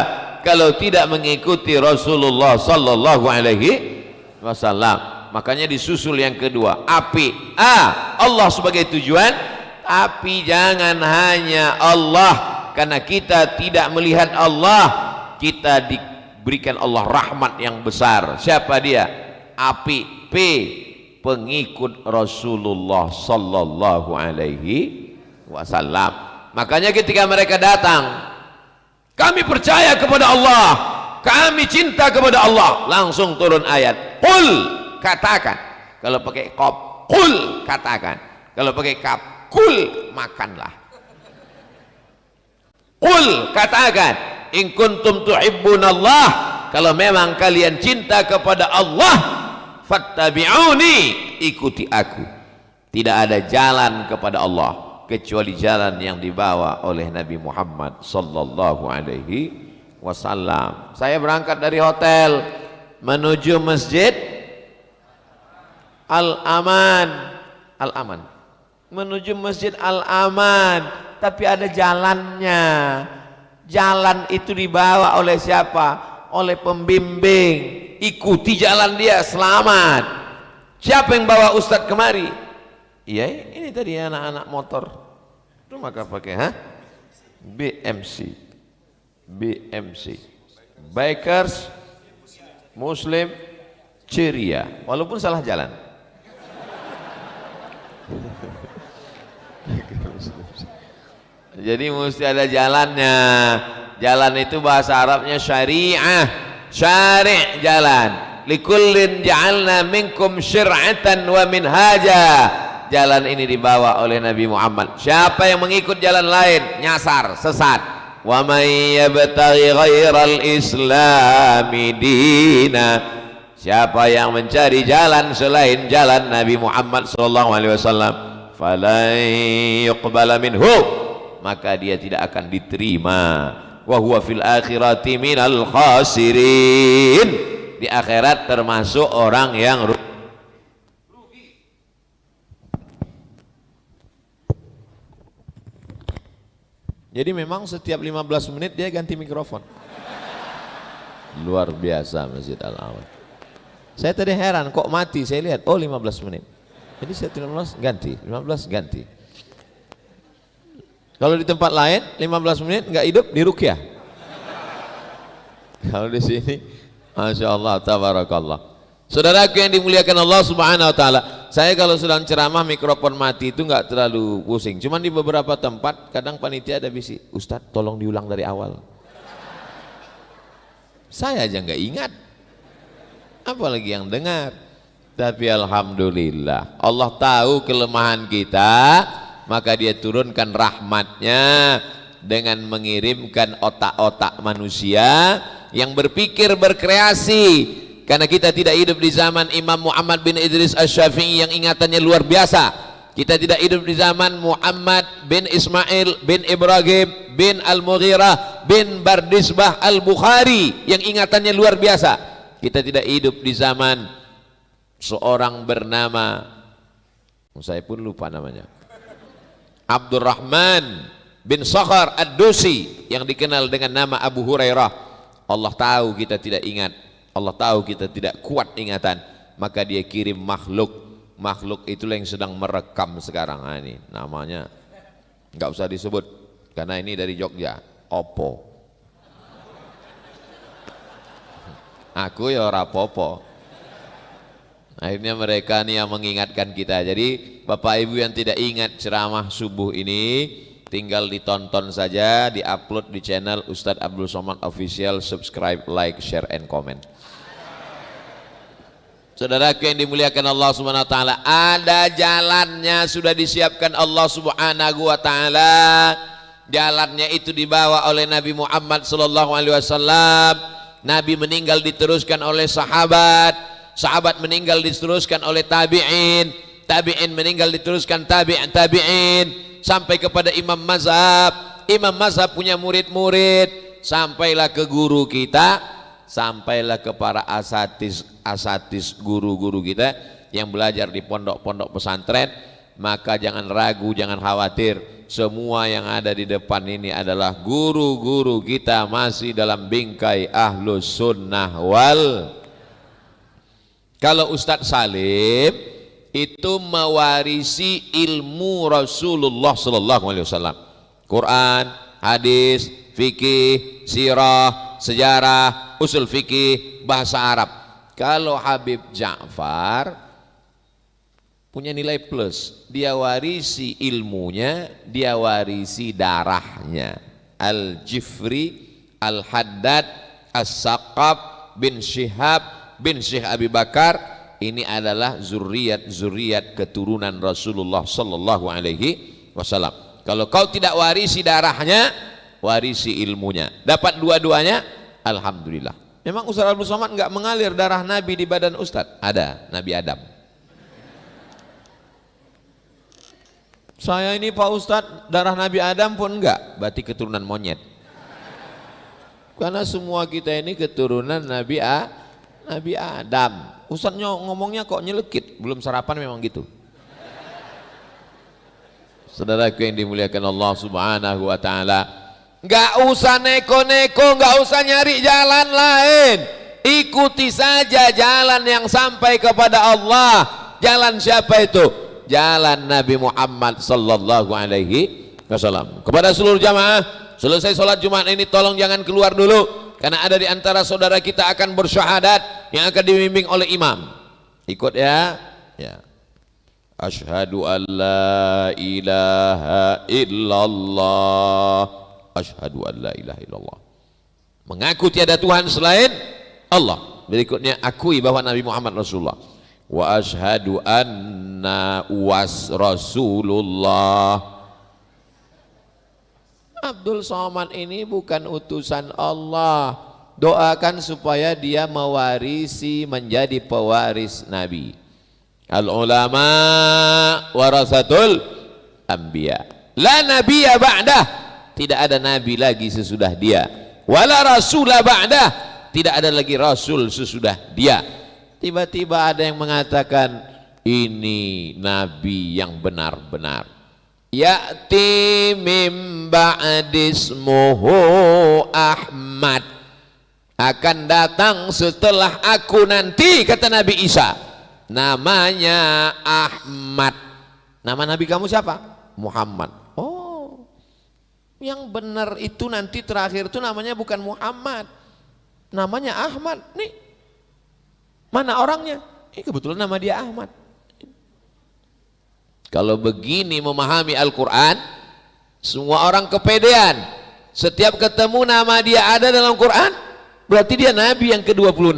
kalau tidak mengikuti Rasulullah sallallahu alaihi wasallam? Makanya disusul yang kedua, api. Allah sebagai tujuan, tapi jangan hanya Allah, karena kita tidak melihat Allah, kita diberikan Allah rahmat yang besar. Siapa dia? Api. P, pengikut Rasulullah sallallahu alaihi wasallam. Makanya ketika mereka datang, kami percaya kepada Allah, kami cinta kepada Allah, langsung turun ayat, qul, katakan. Kalau pakai qaf, qul, katakan. Kalau pakai kaf, kul, makanlah. Qul, katakan, in kuntum tuhibbunallah, kalau memang kalian cinta kepada Allah, fattabi'uni, ikuti aku. Tidak ada jalan kepada Allah kecuali jalan yang dibawa oleh Nabi Muhammad sallallahu alaihi wasallam. Saya berangkat dari hotel menuju Masjid Al-Aman, menuju Masjid Al-Aman, tapi ada jalannya. Jalan itu dibawa oleh siapa? Oleh pembimbing. Ikuti jalan dia, selamat. Siapa yang bawa Ustadz kemari? Iya, ini tadi anak-anak motor. Itu maka pakai BMC, Bikers Muslim Ceria, walaupun salah jalan. Jadi mesti ada jalannya. Jalan itu bahasa Arabnya syariah, syari' jalan. Likullin ja'alna minkum syir'atan wa minhaja. Jalan ini dibawa oleh Nabi Muhammad. Siapa yang mengikut jalan lain, nyasar, sesat. Wa may yabtaghi ghairal islami dina, siapa yang mencari jalan selain jalan Nabi Muhammad sallallahu alaihi wasallam, falan yuqbala minhu, maka dia tidak akan diterima. Wa huwa fil akhirati minal khasirin, di akhirat termasuk orang yang rugi. Jadi memang setiap 15 menit dia ganti mikrofon. Luar biasa Masjid Al-Aman. Saya tadi heran kok mati, saya lihat oh 15 menit. Jadi setiap 15 ganti, 15 ganti. Kalau di tempat lain 15 menit nggak hidup diruqyah. Kalau di sini Masya Allah, tabarakallah. Saudaraku yang dimuliakan Allah Subhanahu wa taala, saya kalau sedang ceramah mikrofon mati itu nggak terlalu pusing. Cuman di beberapa tempat kadang panitia ada bisik, "Ustadz, tolong diulang dari awal." Saya aja nggak ingat, apalagi yang dengar. Tapi alhamdulillah, Allah tahu kelemahan kita, maka Dia turunkan rahmatnya dengan mengirimkan otak-otak manusia yang berpikir, berkreasi. Karena kita tidak hidup di zaman Imam Muhammad bin Idris Asy-Syafi'i yang ingatannya luar biasa. Kita tidak hidup di zaman Muhammad bin Ismail bin Ibrahim bin Al-Mughirah bin Bardisbah Al-Bukhari yang ingatannya luar biasa. Kita tidak hidup di zaman seorang bernama, saya pun lupa namanya, Abdurrahman bin Sakhar Ad-Dusi yang dikenal dengan nama Abu Hurairah. Allah tahu kita tidak ingat, Allah tahu kita tidak kuat ingatan, maka Dia kirim makhluk. Makhluk itulah yang sedang merekam sekarang. Nah, ini namanya nggak usah disebut karena ini dari Jogja, Oppo. Aku ya ora popo. Akhirnya mereka nih yang mengingatkan kita. Jadi Bapak Ibu yang tidak ingat ceramah subuh ini, tinggal ditonton saja, diupload di channel Ustadz Abdul Somad Official, subscribe, like, share, and comment. Saudaraku yang dimuliakan Allah Subhanahu wa taala, ada jalannya sudah disiapkan Allah Subhanahu wa taala. Jalannya itu dibawa oleh Nabi Muhammad sallallahu alaihi wasallam. Nabi meninggal diteruskan oleh sahabat, sahabat meninggal diteruskan oleh tabi'in, tabi'in meninggal diteruskan tabi'in sampai kepada imam mazhab. Imam mazhab punya murid-murid, sampailah ke guru kita, sampailah ke para asatis guru-guru kita yang belajar di pondok-pondok pesantren. Maka jangan ragu, jangan khawatir, semua yang ada di depan ini adalah guru-guru kita, masih dalam bingkai Ahlus Sunnah wal. Kalau Ustadz Salim itu mewarisi ilmu Rasulullah sallallahu alaihi wasallam, Quran, hadis, fikih, sirah, sejarah, usul fikih, bahasa Arab. Kalau Habib Ja'far punya nilai plus, dia warisi ilmunya, dia warisi darahnya. Al-Jifri, Al-Haddad, As-Saqaf bin Syihab bin Syekh Abi Bakar, ini adalah zuriat keturunan Rasulullah sallallahu alaihi wasallam. Kalau kau tidak warisi darahnya, warisi ilmunya. Dapat dua-duanya, alhamdulillah. Memang Ustadz Abdul Somad enggak mengalir darah Nabi di badan Ustadz? Ada, Nabi Adam. Saya ini Pak Ustadz, darah Nabi Adam pun enggak, berarti keturunan monyet. Karena semua kita ini keturunan Nabi Adam. Ustadz ngomongnya kok nyelekit, belum sarapan memang gitu. Saudaraku yang dimuliakan Allah Subhanahu wa taala, enggak usah neko-neko, enggak usah nyari jalan lain. Ikuti saja jalan yang sampai kepada Allah. Jalan siapa itu? Jalan Nabi Muhammad sallallahu alaihi wasallam. Kepada seluruh jamaah, selesai sholat Jumat ini tolong jangan keluar dulu, karena ada di antara saudara kita akan bersyahadat yang akan dibimbing oleh imam. Ikut ya. Ya. Asyhadu an la ilaha illallah. Asyhadu an la ilaha illallah. Mengaku tiada Tuhan selain Allah. Berikutnya akui bahwa Nabi Muhammad Rasulullah. Wa asyhadu anna was Rasulullah. Abdul Somad ini bukan utusan Allah. Doakan supaya dia mewarisi, menjadi pewaris Nabi. Al ulama warasatul anbiya. La nabiyya ba'dah. Tidak ada nabi lagi sesudah dia. Wala rasulah ba'dah. Tidak ada lagi rasul sesudah dia. Tiba-tiba ada yang mengatakan ini nabi yang benar-benar. Ya'ti mim ba'dismuhu Ahmad. Akan datang setelah aku nanti, kata Nabi Isa, namanya Ahmad. Nama nabi kamu siapa? Muhammad. Oh, yang benar itu nanti terakhir itu namanya bukan Muhammad, namanya Ahmad. Nih Mana orangnya? Kebetulan nama dia Ahmad. Kalau begini memahami Al-Quran, semua orang kepedean. Setiap ketemu nama dia ada dalam Quran, berarti dia Nabi yang ke-26.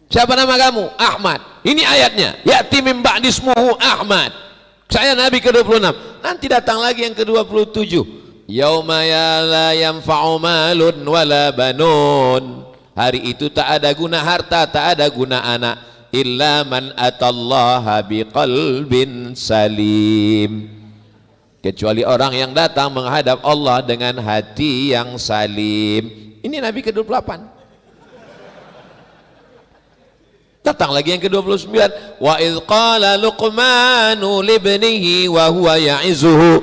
Siapa nama kamu? Ahmad. Ini ayatnya. Ya'ti min ba'di ismuhu Ahmad. Saya Nabi ke-26. Nanti datang lagi yang ke-27. Yauma ya la yanfa'u malun wala banun. Hari itu tak ada guna harta, tak ada guna anak, illa man atallaha biqalbin salim. Kecuali orang yang datang menghadap Allah dengan hati yang salim. Ini Nabi ke-28. Datang lagi yang ke-29. Wa idh qala Luqmanu libnihi wa huwa ya'izuhu.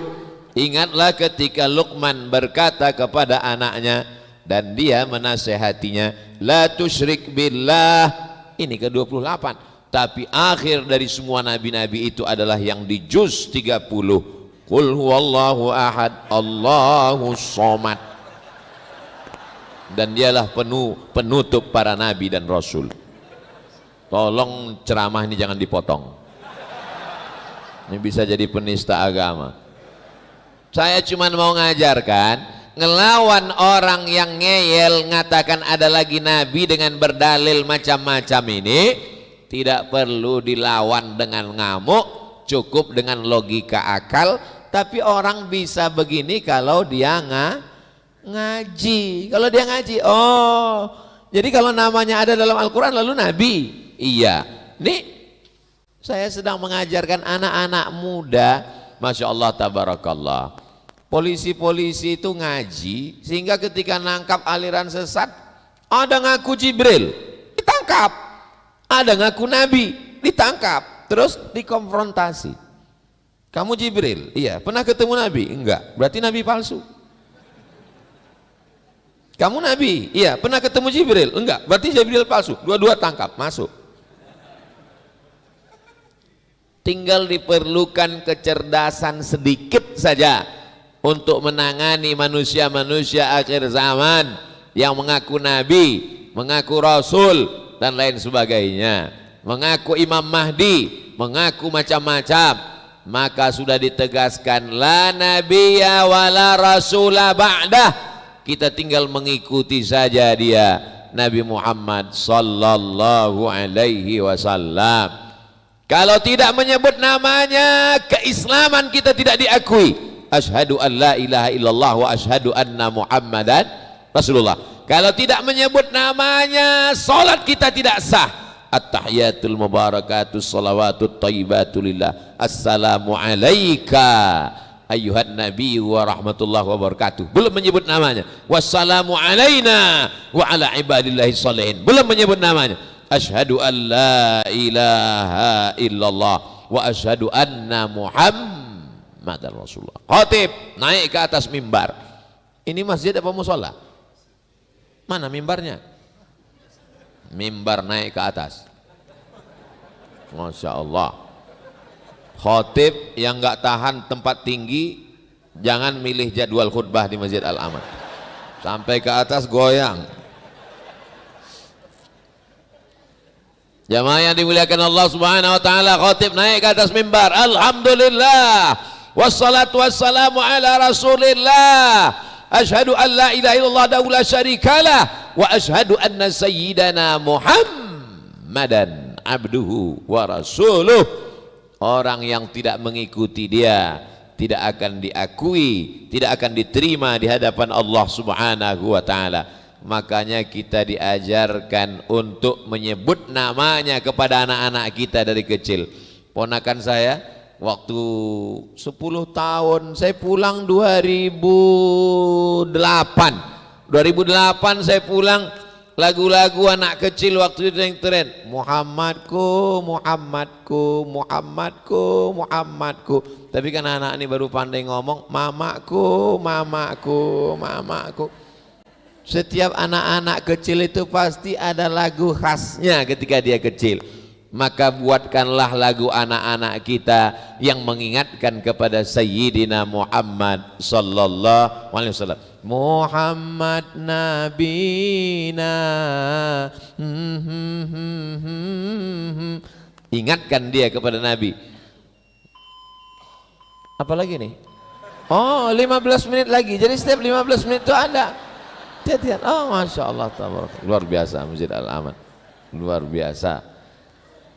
Ingatlah ketika Luqman berkata kepada anaknya dan dia menasehatinya, la tusyrik billah. Ini ke-28. Tapi akhir dari semua nabi-nabi itu adalah yang di juz 30. Qul huwallahu ahad, Allahus somad. Dan dialah penutup para nabi dan rasul. Tolong ceramah ini jangan dipotong. Ini bisa jadi penista agama. Saya cuma mau ngajarkan, ngelawan orang yang ngeyel ngatakan ada lagi nabi dengan berdalil macam-macam ini tidak perlu dilawan dengan ngamuk, cukup dengan logika akal. Tapi orang bisa begini kalau dia ngaji. Kalau dia ngaji, oh jadi kalau namanya ada dalam Al-Quran lalu nabi. Iya, nih saya sedang mengajarkan anak-anak muda, Masya Allah tabarakallah. Polisi-polisi itu ngaji sehingga ketika nangkap aliran sesat, ada ngaku Jibril ditangkap, ada ngaku Nabi ditangkap, terus dikonfrontasi. Kamu Jibril? Iya. Pernah ketemu Nabi? Enggak. Berarti Nabi palsu. Kamu Nabi? Iya. Pernah ketemu Jibril? Enggak. Berarti Jibril palsu. Dua-dua tangkap, masuk. Tinggal diperlukan kecerdasan sedikit saja untuk menangani manusia-manusia akhir zaman yang mengaku Nabi, mengaku Rasul dan lain sebagainya, mengaku Imam Mahdi, mengaku macam-macam. Maka sudah ditegaskan la nabiyya wala rasula ba'dah. Kita tinggal mengikuti saja dia, Nabi Muhammad sallallahu alaihi wasallam. Kalau tidak menyebut namanya, keislaman kita tidak diakui. Asyhadu an la ilaha illallah wa asyhadu anna Muhammadan Rasulullah. Kalau tidak menyebut namanya, salat kita tidak sah. At-tahiyatul mubarakatus salawatut thayyibatu lillah. Assalamu alayka ayyuhan nabi wa rahmatullahi wa barakatuh. Belum menyebut namanya. Wassalamu alayna wa ala ibadillahi sholihin. Belum menyebut namanya. Asyhadu an la ilaha illallah wa asyhadu anna Muhammadan Rasulullah. Khatib naik ke atas mimbar. Ini masjid apa musola? Mana mimbarnya? Mimbar naik ke atas. Masya Allah. Khatib yang nggak tahan tempat tinggi, jangan milih jadwal khutbah di Masjid Al-Aman. Sampai ke atas goyang. Jamaah yang dimuliakan Allah Subhanahu wa taala, khatib naik ke atas mimbar. Alhamdulillah. Wassalatu wassalamu ala Rasulillah. Asyhadu an la ilaha illallah la syarikalah wa asyhadu anna sayyidana Muhammadan abduhu wa rasuluh. Orang yang tidak mengikuti dia tidak akan diakui, tidak akan diterima di hadapan Allah Subhanahu wa taala. Makanya kita diajarkan untuk menyebut namanya kepada anak-anak kita dari kecil. Ponakan saya waktu 10 tahun, saya pulang 2008 saya pulang, lagu-lagu anak kecil waktu itu yang tren, Muhammadku, Muhammadku, Muhammadku, Muhammadku. Tapi kan anak ini baru pandai ngomong mamaku, mamaku, mamaku. Setiap anak-anak kecil itu pasti ada lagu khasnya ketika dia kecil. maka buatkanlah lagu anak-anak kita yang mengingatkan kepada Sayyidina Muhammad sallallahu alaihi wasallam. Muhammad nabina, ingatkan dia kepada Nabi. Apalagi nih? Oh, 15 menit lagi. Jadi setiap 15 menit itu ada. Lihat. Oh, Masya Allah, luar biasa Masjid Al-Aman, luar biasa.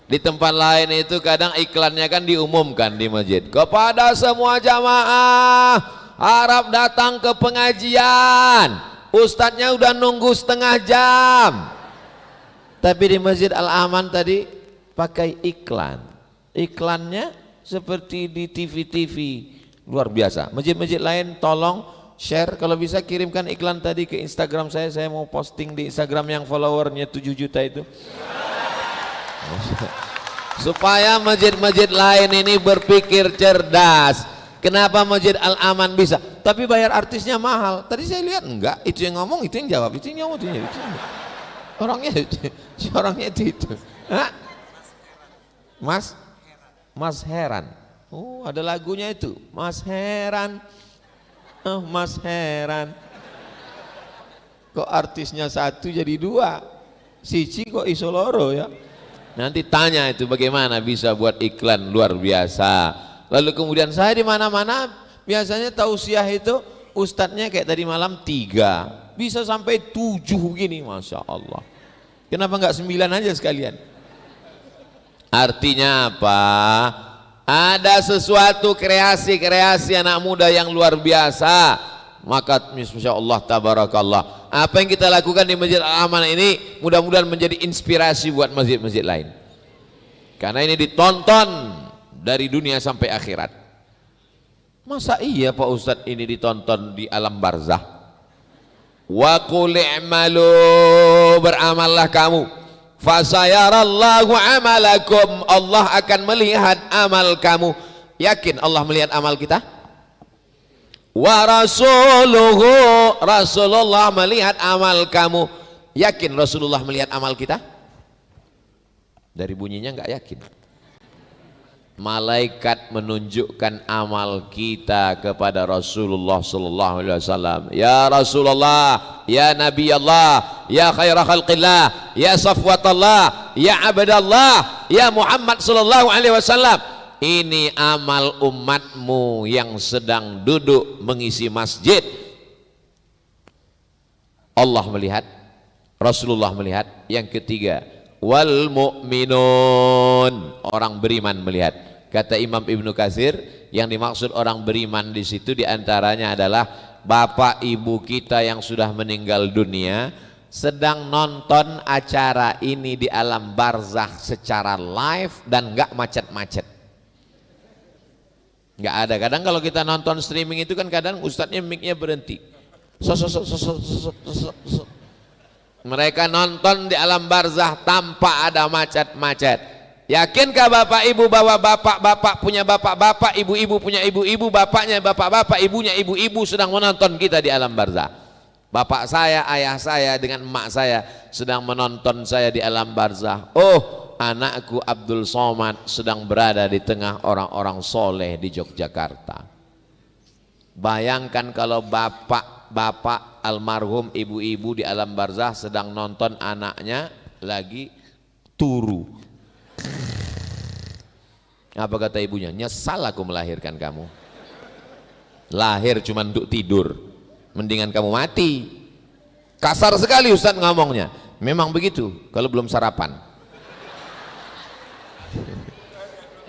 Di tempat lain itu kadang iklannya kan diumumkan di masjid, kepada semua jamaah harap datang ke pengajian, ustadznya udah nunggu setengah jam. Tapi di Masjid Al-Aman tadi pakai iklan, iklannya seperti di TV-TV, luar biasa. Masjid-masjid lain tolong share, kalau bisa kirimkan iklan tadi ke Instagram saya mau posting di Instagram yang followernya 7 juta itu. Supaya masjid-masjid lain ini berpikir cerdas. Kenapa Masjid Al-Aman bisa? Tapi bayar artisnya mahal. Tadi saya lihat enggak, itu yang ngomong, itu yang jawab, itu yang ngomong, itu yang orangnya itu. Hah? Mas Heran. Oh, ada lagunya itu. Mas Heran. Oh, Mas Heran. Kok artisnya satu jadi dua? Siji kok iso loro ya? Nanti tanya itu bagaimana bisa buat iklan luar biasa. Lalu kemudian saya di mana-mana biasanya tausiah itu ustadznya kayak tadi malam 3, bisa sampai 7 gini, Masya Allah. Kenapa enggak 9 aja sekalian? Artinya apa? Ada sesuatu kreasi-kreasi anak muda yang luar biasa. Maka Masya Allah, tabarakallah, apa yang kita lakukan di Masjid Al-Aman ini mudah-mudahan menjadi inspirasi buat masjid-masjid lain, karena ini ditonton dari dunia sampai akhirat. Masa iya Pak Ustadz ini ditonton di alam barzah? Wa qul i'malu, beramallah kamu, fasayarallahu amalakum, Allah akan melihat amal kamu. Yakin Allah melihat amal kita? Wa rasuluhu, Rasulullah melihat amal kamu. Yakin Rasulullah melihat amal kita? Dari bunyinya enggak yakin. Malaikat menunjukkan amal kita kepada Rasulullah sallallahu alaihi wasallam. Ya Rasulullah, ya Nabi Allah, ya khaira khalqillah, ya safwatallah, ya abdallah, ya Muhammad sallallahu alaihi wasallam. Ini amal umatmu yang sedang duduk mengisi masjid. Allah melihat, Rasulullah melihat. Yang ketiga, wal mu'minun, orang beriman melihat. Kata Imam Ibnu Katsir, yang dimaksud orang beriman di situ diantaranya adalah bapak ibu kita yang sudah meninggal dunia sedang nonton acara ini di alam barzakh secara live dan enggak macet-macet. Enggak ada. Kadang kalau kita nonton streaming itu kan kadang ustadznya mic-nya berhenti. Mereka nonton di alam barzakh tanpa ada macet-macet. Yakinkah bapak ibu bahwa bapak-bapak punya bapak-bapak, ibu-ibu punya ibu-ibu, bapaknya bapak-bapak, ibunya ibu-ibu sedang menonton kita di alam barzakh? Bapak saya, ayah saya dengan emak saya sedang menonton saya di alam barzakh. Oh, anakku Abdul Somad sedang berada di tengah orang-orang soleh di Yogyakarta. Bayangkan kalau bapak almarhum, ibu-ibu di alam barzakh sedang nonton anaknya lagi turu. Apa kata ibunya? Nyesal aku melahirkan kamu. Lahir cuma untuk tidur, mendingan kamu mati. Kasar sekali Ustaz ngomongnya. Memang begitu kalau belum sarapan.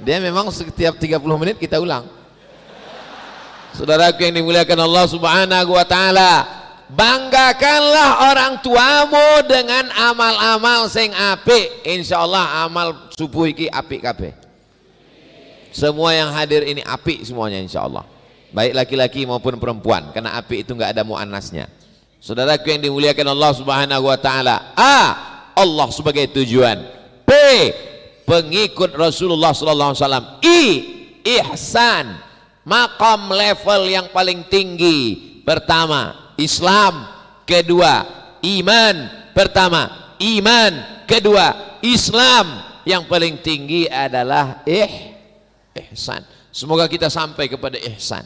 Dia memang setiap 30 menit kita ulang. Saudaraku yang dimuliakan Allah Subhanahu wa taala, banggakanlah orang tuamu dengan amal-amal sing apik. Insyaallah amal subuh iki apik kabeh. Semua yang hadir ini apik semuanya insyaallah. Baik laki-laki maupun perempuan, karena apik itu enggak ada muannasnya. Saudaraku yang dimuliakan Allah Subhanahu wa taala, A, Allah sebagai tujuan. B, pengikut Rasulullah sallallahu alaihi wasallam. I, ihsan, maqam level yang paling tinggi. Pertama, Islam. Kedua, iman. Pertama, iman. Kedua, Islam. yang paling tinggi adalah ihsan. Semoga kita sampai kepada ihsan.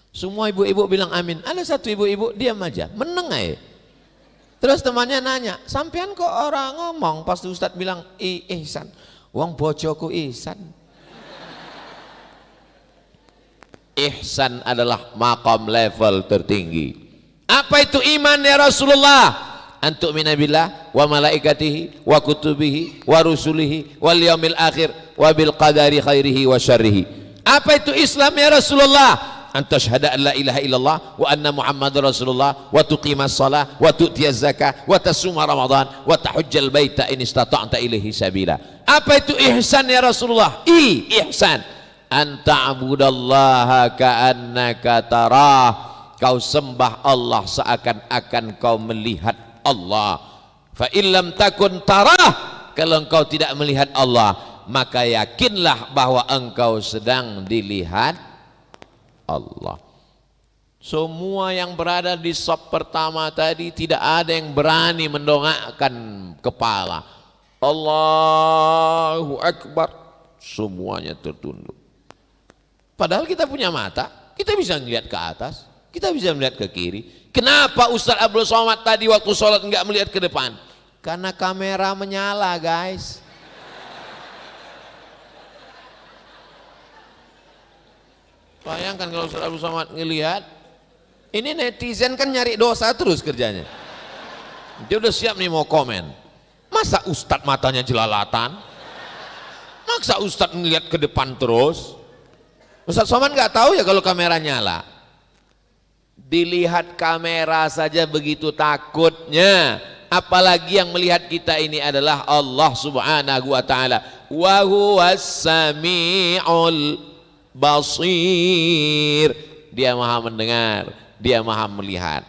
Semua ibu-ibu bilang amin. Ada satu ibu-ibu diam aja, meneng aja. Terus temannya nanya, sampean kok orang ngomong pas Ustadz bilang ihsan, wong bojoku ihsan. Ihsan adalah makam level tertinggi. Apa itu iman ya Rasulullah? Antuk minabillah wa malaikatihi wa kutubihi wa rusulihi wal yaumil akhir wa bil qadari khairihi wa syarrihi. Apa itu Islam ya Rasulullah? Antashhada an la ilaha illallah wa anna muhammadar rasulullah wa tuqimas salah wa tu'tiyaz zakah wa tasuma ramadan wa tahujjal baita in istata'ta ilaihi sabila. Apa itu ihsan ya Rasulullah? Ihsan an ta'budallaha ka'annaka tarah. Kau sembah Allah seakan-akan kau melihat Allah. Fa illam takun tarah, kalau engkau tidak melihat Allah, maka yakinlah bahwa engkau sedang dilihat Allah. Semua yang berada di saf pertama tadi tidak ada yang berani mendongakkan kepala. Allahu Akbar, semuanya tertunduk. Padahal kita punya mata, kita bisa melihat ke atas, kita bisa melihat ke kiri. Kenapa Ustaz Abdul Somad tadi waktu sholat enggak melihat ke depan? Karena kamera menyala, guys. Bayangkan kalau Ustaz Abdul Somad ngelihat, ini netizen kan nyari dosa terus kerjanya. Dia udah siap nih mau komen. Masa Ustadz matanya jelalatan? Masa Ustadz ngelihat ke depan terus? Ustaz Somad nggak tahu ya kalau kamera nyala. Dilihat kamera saja begitu takutnya, apalagi yang melihat kita ini adalah Allah Subhanahu wa taala. Wa huwas samiul basir. Dia maha mendengar, dia maha melihat.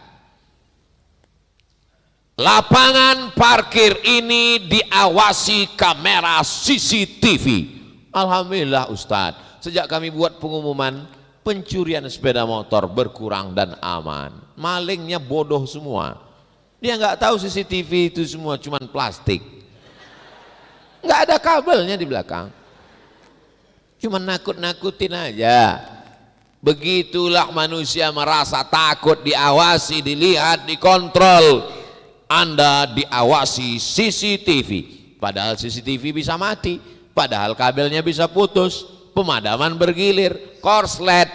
Lapangan parkir ini diawasi kamera CCTV. Alhamdulillah Ustadz, sejak kami buat pengumuman pencurian sepeda motor berkurang dan aman. Malingnya bodoh semua. Dia nggak tahu CCTV itu semua cuman plastik. Nggak ada kabelnya di belakang. Cuma nakut-nakutin aja. Begitulah manusia merasa takut diawasi, dilihat, dikontrol. Anda diawasi CCTV. Padahal CCTV bisa mati. Padahal kabelnya bisa putus. Pemadaman bergilir, korslet.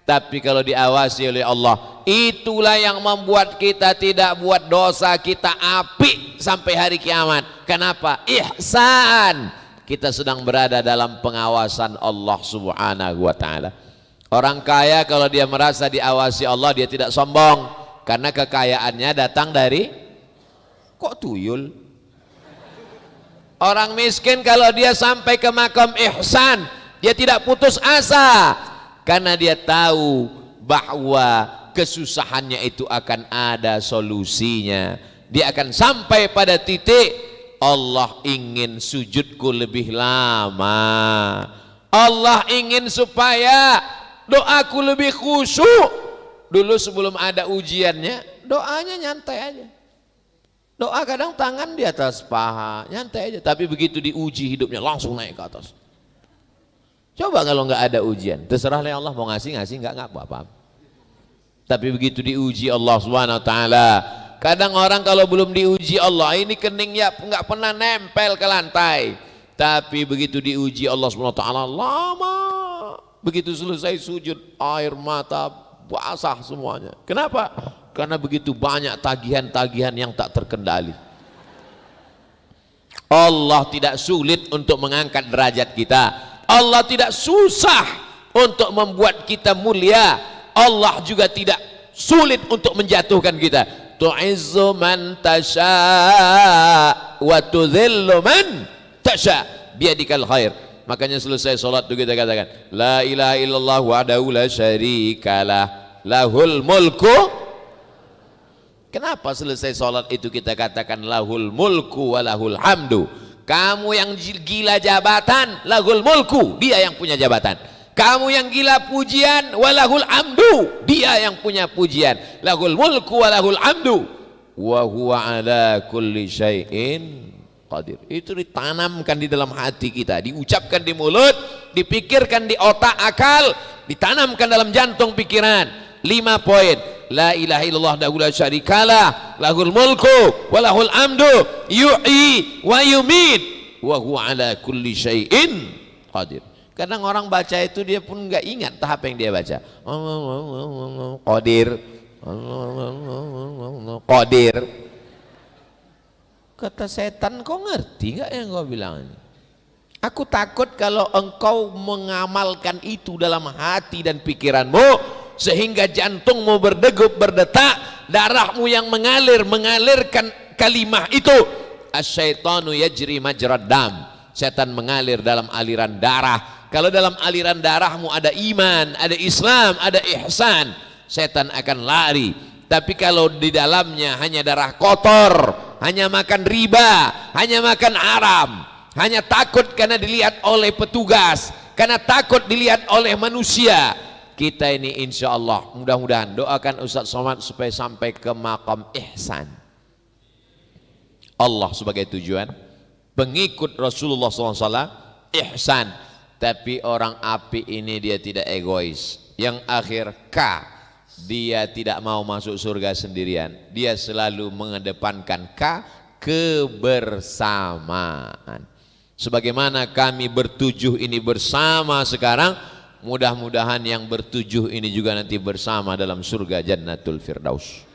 Tapi kalau diawasi oleh Allah, itulah yang membuat kita tidak buat dosa, kita apik sampai hari kiamat. Kenapa? Ihsan. Kita sedang berada dalam pengawasan Allah Subhanahu wa taala. Orang kaya kalau dia merasa diawasi Allah, dia tidak sombong karena kekayaannya datang dari kok tuyul. Orang miskin kalau dia sampai ke makam ihsan, dia tidak putus asa karena dia tahu bahwa kesusahannya itu akan ada solusinya. Dia akan sampai pada titik Allah ingin sujudku lebih lama. Allah ingin supaya doaku lebih khusyuk. Dulu sebelum ada ujiannya, doanya nyantai aja. Doa kadang tangan di atas paha, nyantai aja. Tapi begitu diuji hidupnya langsung naik ke atas. Coba kalau nggak ada ujian, terserah lah Allah mau ngasih nggak apa-apa. Tapi begitu diuji Allah Subhanahu wa taala, kadang orang kalau belum diuji Allah, ini keningnya nggak pernah nempel ke lantai. Tapi begitu diuji Allah Subhanahu wa taala, lama. Begitu selesai sujud, air mata basah semuanya. Kenapa? Karena begitu banyak tagihan-tagihan yang tak terkendali. Allah tidak sulit untuk mengangkat derajat kita. Allah tidak susah untuk membuat kita mulia. Allah juga tidak sulit untuk menjatuhkan kita. Tu'izzu man tasha wa tudhillu man tasha biyadikal khair. Makanya selesai salat itu kita katakan la ilaha illallah wahdahu la syarikalah lahul mulku. Kenapa selesai salat itu kita katakan lahul mulku wa lahul hamdu? Kamu yang gila jabatan, lahul mulku, dia yang punya jabatan. Kamu yang gila pujian, walahul hamdu, dia yang punya pujian. Lahul mulku walahul hamdu wa huwa ala kulli syai'in qadir. Itu ditanamkan di dalam hati kita, diucapkan di mulut, dipikirkan di otak akal, ditanamkan dalam jantung pikiran. 5 poin. La ilaha illallah wahdahu la syarikalah, lahul mulku wa lahul amdu, yuhyi wa yumit, wa huwa ala kulli syai'in qadir. Kadang orang baca itu dia pun nggak ingat tahap yang dia baca. Qadir, qadir. Kata setan, kau ngerti nggak yang kau bilang ini? Aku takut kalau engkau mengamalkan itu dalam hati dan pikiranmu, sehingga jantungmu berdegup, berdetak, darahmu yang mengalirkan kalimah itu. Asyaitanu yajri majrad dam. Setan mengalir dalam aliran darah. Kalau dalam aliran darahmu ada iman, ada Islam, ada ihsan, setan akan lari. Tapi kalau di dalamnya hanya darah kotor, hanya makan riba, hanya makan haram, hanya takut karena dilihat oleh petugas, karena takut dilihat oleh manusia, kita ini insya Allah, mudah-mudahan doakan Ustaz Somad supaya sampai ke maqam ihsan. Allah sebagai tujuan, pengikut Rasulullah SAW, ihsan. Tapi orang api ini dia tidak egois. Yang akhir K, dia tidak mau masuk surga sendirian. Dia selalu mengedepankan K, kebersamaan. Sebagaimana kami bertujuh ini bersama sekarang, mudah-mudahan yang bertujuh ini juga nanti bersama dalam surga Jannatul Firdaus.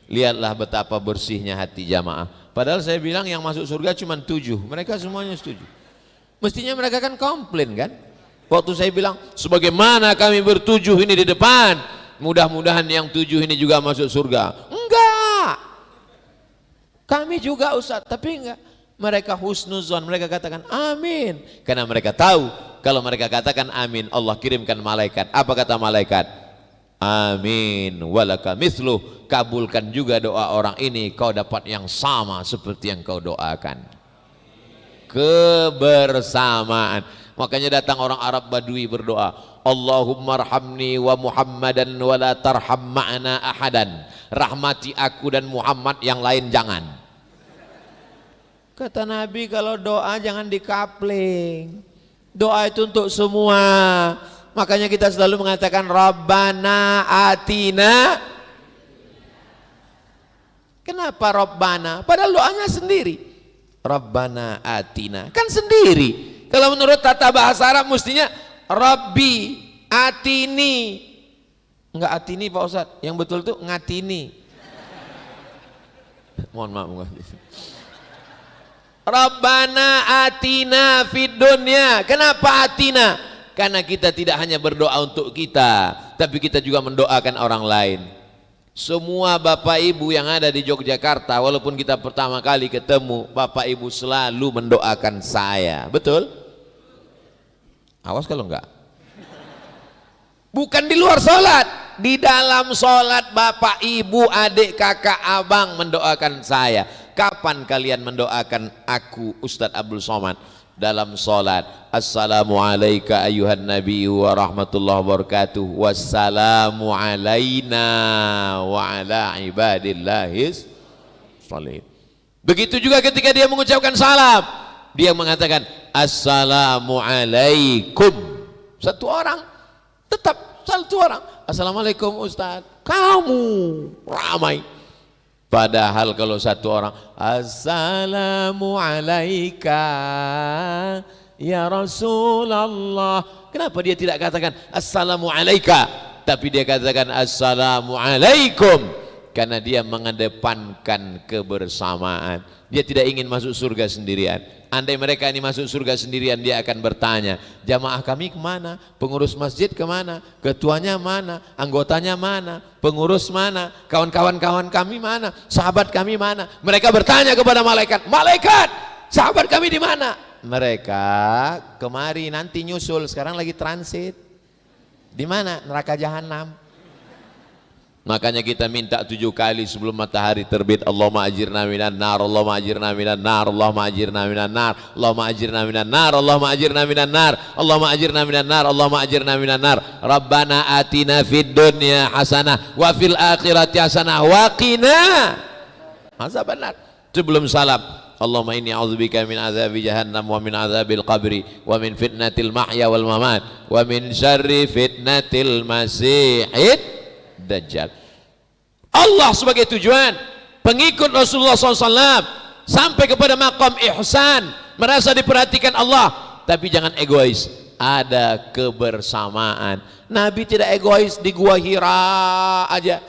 Lihatlah betapa bersihnya hati jamaah. Padahal saya bilang yang masuk surga cuma 7, mereka semuanya setuju. Mestinya mereka kan komplain kan? Waktu saya bilang sebagaimana kami bertujuh ini di depan, mudah-mudahan yang 7 ini juga masuk surga. Enggak, kami juga Ustaz, tapi enggak. Mereka husnuzon, mereka katakan amin, karena mereka tahu kalau mereka katakan amin, Allah kirimkan malaikat. Apa kata malaikat? Amin walaka mithluh, kabulkan juga doa orang ini, kau dapat yang sama seperti yang kau doakan. Kebersamaan. Makanya datang orang Arab Badui berdoa, Allahumma arhamni wa Muhammadan wa la tarham ma'ana ahadan. Rahmati aku dan Muhammad, yang lain jangan. Kata Nabi, kalau doa jangan dikapling. Doa itu untuk semua. Makanya kita selalu mengatakan Rabbana atina. Kenapa Rabbana? Padahal doanya sendiri. Rabbana atina, kan sendiri. Kalau menurut tata bahasa Arab mestinya Rabbi atini. Enggak atini Pak Ustadz, yang betul tuh ngatini. Mohon maaf. Rabbana atina fid dunya. Kenapa atina? Karena kita tidak hanya berdoa untuk kita, tapi kita juga mendoakan orang lain. Semua bapak ibu yang ada di Yogyakarta, walaupun kita pertama kali ketemu, bapak ibu selalu mendoakan saya. Betul? Awas kalau enggak. Bukan di luar sholat, di dalam sholat bapak ibu, adik, kakak, abang mendoakan saya. Kapan kalian mendoakan aku Ustadz Abdul Somad? Dalam sholat. Assalamu alayka ayuhan nabiyyu wa rahmatullahi wa barakatuh, wassalamu alayna wa ala ibadillahis sholihin. Begitu juga ketika dia mengucapkan salam, dia mengatakan assalamu alaikum. Satu orang, tetap satu orang, assalamualaikum Ustaz. Kamu ramai. Padahal kalau satu orang assalamu alaika ya Rasulullah, kenapa dia tidak katakan assalamu alaika, tapi dia katakan assalamu alaikum? Karena dia mengedepankan kebersamaan. Dia tidak ingin masuk surga sendirian. Andai mereka ini masuk surga sendirian, dia akan bertanya, jamaah kami kemana? Pengurus masjid kemana? Ketuanya mana? Anggotanya mana? Pengurus mana? Kawan-kawan kami mana? Sahabat kami mana? Mereka bertanya kepada malaikat, malaikat, sahabat kami di mana? Mereka kemari, nanti nyusul, sekarang lagi transit. Di mana? Neraka jahanam. Makanya kita minta 7 kali sebelum matahari terbit, Allahumma ajirna minan nar, Allahumma ajirna minan nar, Allahumma ajirna minan nar, Allahumma ajirna minan nar, Allahumma ajirna minan nar, Allahumma ajirna minan nar, Allahumma ajirna minan nar. Rabbana atina fid dunya hasanah wa fil akhirati hasanah wa qina azabannar. Sebelum salam, Allahumma inni a'udzubika min azabi jahannam wa min azabil qabri wa min fitnatil mahya wal mamat wa min syarri fitnatil masihid dajjal. Allah sebagai tujuan, pengikut Rasulullah SAW sampai kepada maqam ihsan, merasa diperhatikan Allah, tapi jangan egois, ada kebersamaan. Nabi tidak egois di gua Hira aja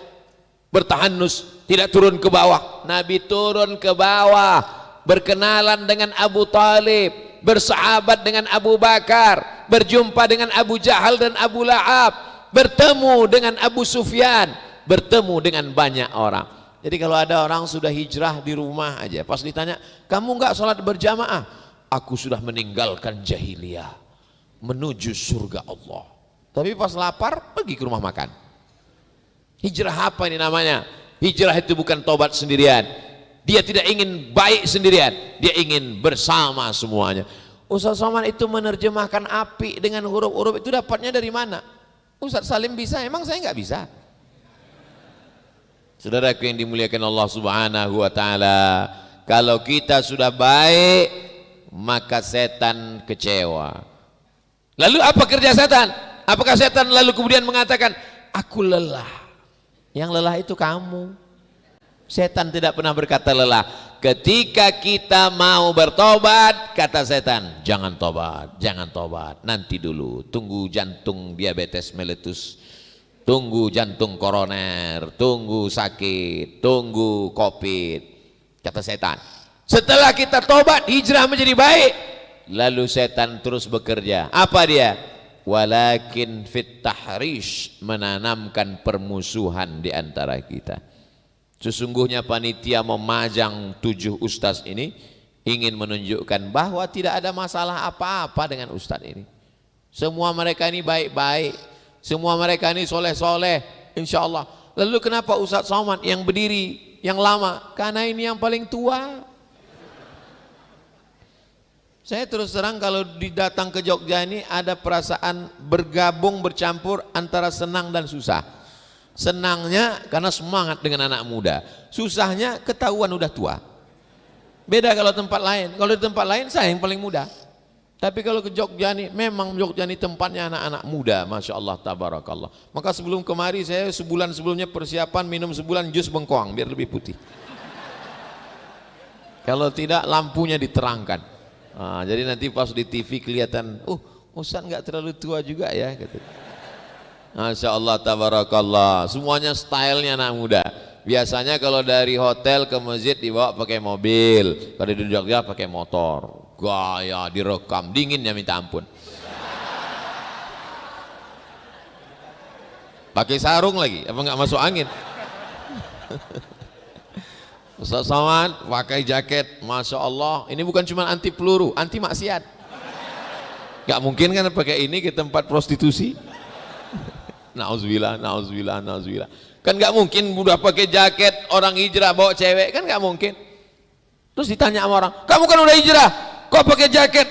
bertahanus, tidak turun ke bawah. Nabi turun ke bawah, berkenalan dengan Abu Talib, bersahabat dengan Abu Bakar, berjumpa dengan Abu Jahal dan Abu Lahab, bertemu dengan Abu Sufyan, bertemu dengan banyak orang. Jadi kalau ada orang sudah hijrah di rumah aja, pas ditanya, kamu enggak sholat berjamaah? Aku sudah meninggalkan jahiliyah menuju surga Allah. Tapi pas lapar pergi ke rumah makan. Hijrah apa ini namanya? Hijrah itu bukan tobat sendirian. Dia tidak ingin baik sendirian, dia ingin bersama semuanya. Ustaz Somad itu menerjemahkan api dengan huruf-huruf, itu dapatnya dari mana? Ustaz Salim bisa, emang saya nggak bisa? Saudaraku yang dimuliakan Allah Subhanahu wa taala, kalau kita sudah baik, maka setan kecewa. Lalu apa kerja setan? Apakah setan lalu kemudian mengatakan, aku lelah? Yang lelah itu kamu. Setan tidak pernah berkata lelah. Ketika kita mau bertobat, kata setan, jangan tobat, jangan tobat, nanti dulu, tunggu jantung diabetes meletus, tunggu jantung koroner, tunggu sakit, tunggu covid, kata setan. Setelah kita tobat, hijrah menjadi baik, lalu setan terus bekerja. Apa dia? Walakin fit tahrish, menanamkan permusuhan di antara kita. Sesungguhnya panitia memajang 7 ustaz ini ingin menunjukkan bahwa tidak ada masalah apa-apa dengan ustaz ini. Semua mereka ini baik-baik, semua mereka ini soleh-soleh, insya Allah. Lalu kenapa Ustaz Somad yang berdiri, yang lama? Karena ini yang paling tua. Saya terus terang kalau datang ke Jogja ini ada perasaan bergabung, bercampur antara senang dan susah. Senangnya karena semangat dengan anak muda, susahnya ketahuan udah tua. Beda kalau tempat lain. Kalau di tempat lain saya yang paling muda. Tapi kalau ke Jogja ini, memang Jogja ini tempatnya anak-anak muda, Masya Allah, tabarakallah. Maka sebelum kemari saya sebulan sebelumnya persiapan minum sebulan jus bengkoang biar lebih putih. Kalau tidak lampunya diterangkan. Nah, jadi nanti pas di TV kelihatan, Ustaz nggak terlalu tua juga ya, gitu. Masya Allah, tabarakallah. Semuanya stylenya anak muda. Biasanya kalau dari hotel ke masjid dibawa pakai mobil, kalau di Jogja pakai motor. Gaya direkam, dinginnya minta ampun. Pakai sarung lagi, apa nggak masuk angin? Ustaz Somad pakai jaket, Masya Allah. Ini bukan cuma anti peluru, anti maksiat. Gak mungkin kan pakai ini ke tempat prostitusi. Nauzubillah, nauzubillah, nauzubillah. Kan gak mungkin udah pakai jaket orang hijrah bawa cewek, kan gak mungkin. Terus ditanya sama orang, kamu kan udah hijrah, kok pakai jaket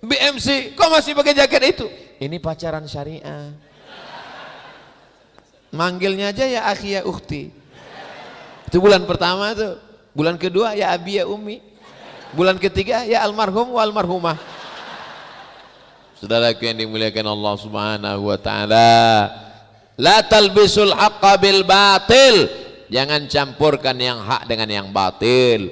BMC, kok masih pakai jaket itu? Ini pacaran syariah. Manggilnya aja ya akhi ya ukhti. Itu bulan pertama tuh, bulan kedua ya abi ya umi, bulan ketiga ya almarhum wa almarhumah. Saudaraku yang dimuliakan Allah Subhanahu wa taala, la talbisul haqqa bil batil, jangan campurkan yang hak dengan yang batil.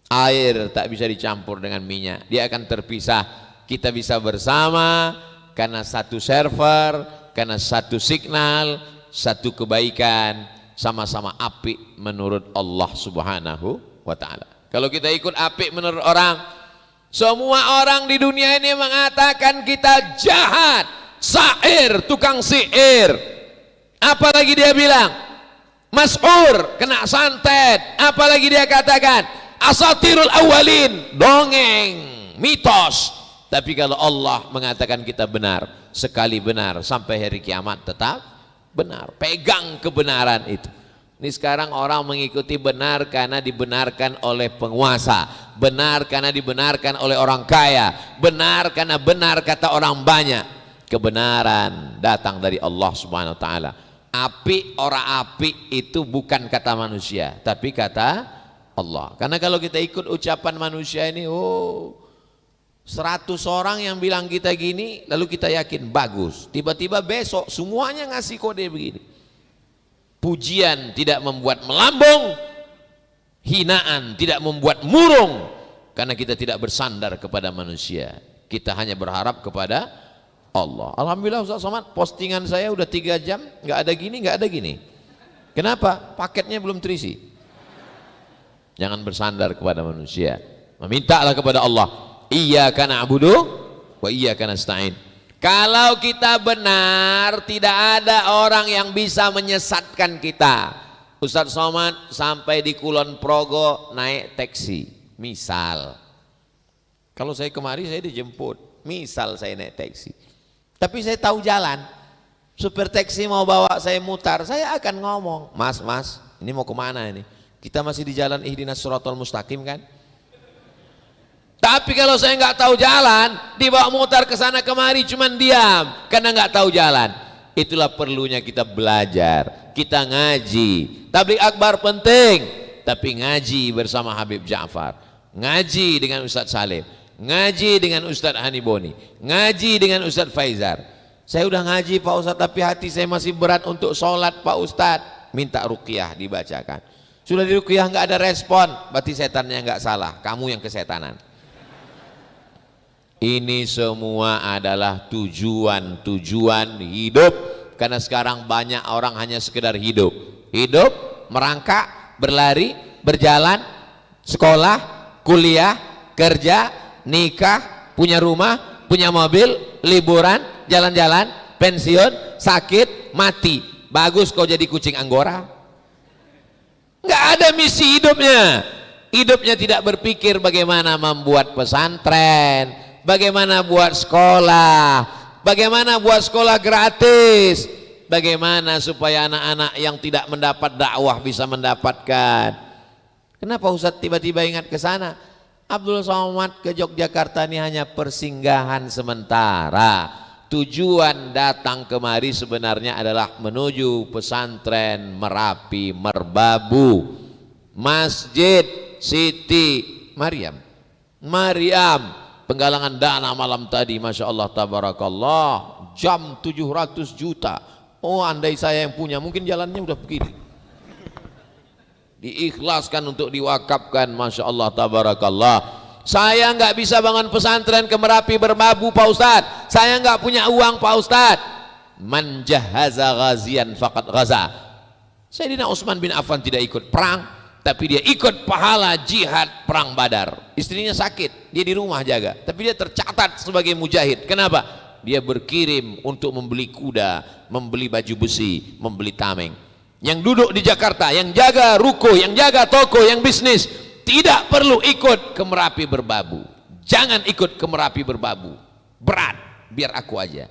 Air tak bisa dicampur dengan minyak, dia akan terpisah. Kita bisa bersama karena satu server, karena satu signal, satu kebaikan, sama-sama apik menurut Allah Subhanahu wa ta'ala. Kalau kita ikut apik menurut orang, semua orang di dunia ini mengatakan kita jahat, syair, tukang sihir. Apalagi dia bilang mas'ur, kena santet. Apalagi dia katakan asatirul awalin, dongeng, mitos. Tapi kalau Allah mengatakan kita benar, sekali benar sampai hari kiamat tetap benar. Pegang kebenaran itu. Ini sekarang orang mengikuti benar karena dibenarkan oleh penguasa, benar karena dibenarkan oleh orang kaya, benar karena benar kata orang banyak. Kebenaran datang dari Allah Subhanahu wa taala. Api ora api itu bukan kata manusia, tapi kata Allah. Karena kalau kita ikut ucapan manusia ini, 100 orang yang bilang kita gini, lalu kita yakin bagus. Tiba-tiba besok semuanya ngasih kode begini. Pujian tidak membuat melambung, hinaan tidak membuat murung, karena kita tidak bersandar kepada manusia. Kita hanya berharap kepada Allah. Alhamdulillah Ustaz Somad, postingan saya udah 3 jam, nggak ada gini, nggak ada gini. Kenapa? Paketnya belum terisi. Jangan bersandar kepada manusia. Memintalah kepada Allah. Iyyaka na'budu wa iyyaka nasta'in. Kalau kita benar, tidak ada orang yang bisa menyesatkan kita. Ustaz Somad sampai di Kulon Progo naik taksi, misal. Kalau saya kemari saya dijemput, misal saya naik taksi. Tapi saya tahu jalan. Supir taksi mau bawa saya mutar, saya akan ngomong, Mas, ini mau kemana ini? Kita masih di jalan Ihdinas Shiratal Mustaqim kan? Tapi kalau saya nggak tahu jalan, dibawa mutar ke sana kemari, cuman diam karena nggak tahu jalan. Itulah perlunya kita belajar, kita ngaji. Tabligh akbar penting, tapi ngaji bersama Habib Ja'far, ngaji dengan Ustadz Salim, ngaji dengan Ustadz Haniboni, ngaji dengan Ustadz Faizar. Saya udah ngaji Pak Ustadz, tapi hati saya masih berat untuk sholat Pak Ustadz. Minta ruqyah dibacakan. Sudah di ruqyah nggak ada respon, berarti setannya nggak salah, kamu yang kesetanan. Ini semua adalah tujuan hidup, karena sekarang banyak orang hanya sekedar hidup, merangkak, berlari, berjalan, sekolah, kuliah, kerja, nikah, punya rumah, punya mobil, liburan, jalan-jalan, pensiun, sakit, mati. Bagus kau jadi kucing Anggora. Nggak ada misi hidupnya. Hidupnya tidak berpikir bagaimana membuat pesantren, bagaimana buat sekolah, bagaimana buat sekolah gratis, bagaimana supaya anak-anak yang tidak mendapat dakwah bisa mendapatkan. Kenapa Ustaz tiba-tiba ingat ke sana? Abdul Somad ke Yogyakarta ini hanya persinggahan sementara. Tujuan datang kemari sebenarnya adalah menuju pesantren Merapi Merbabu, Masjid Siti Maryam. Penggalangan dana malam tadi, Masya Allah, tabarakallah, jam 700 juta. Oh, andai saya yang punya, mungkin jalannya udah begini. Diikhlaskan untuk diwakafkan, Masya Allah, tabarakallah. Saya nggak bisa bangun pesantren ke Merapi Merbabu Pak Ustadz. Saya nggak punya uang Pak Ustadz. Man jahaza ghazian faqad ghaza. Sayyidina Utsman bin Affan tidak ikut perang, tapi dia ikut pahala jihad perang Badar. Istrinya sakit, dia di rumah jaga, tapi dia tercatat sebagai mujahid. Kenapa? Dia berkirim untuk membeli kuda, membeli baju besi, membeli tameng. Yang duduk di Jakarta, yang jaga ruko, yang jaga toko, yang bisnis, tidak perlu ikut ke Merapi Merbabu. Jangan ikut ke Merapi Merbabu, berat, biar aku aja.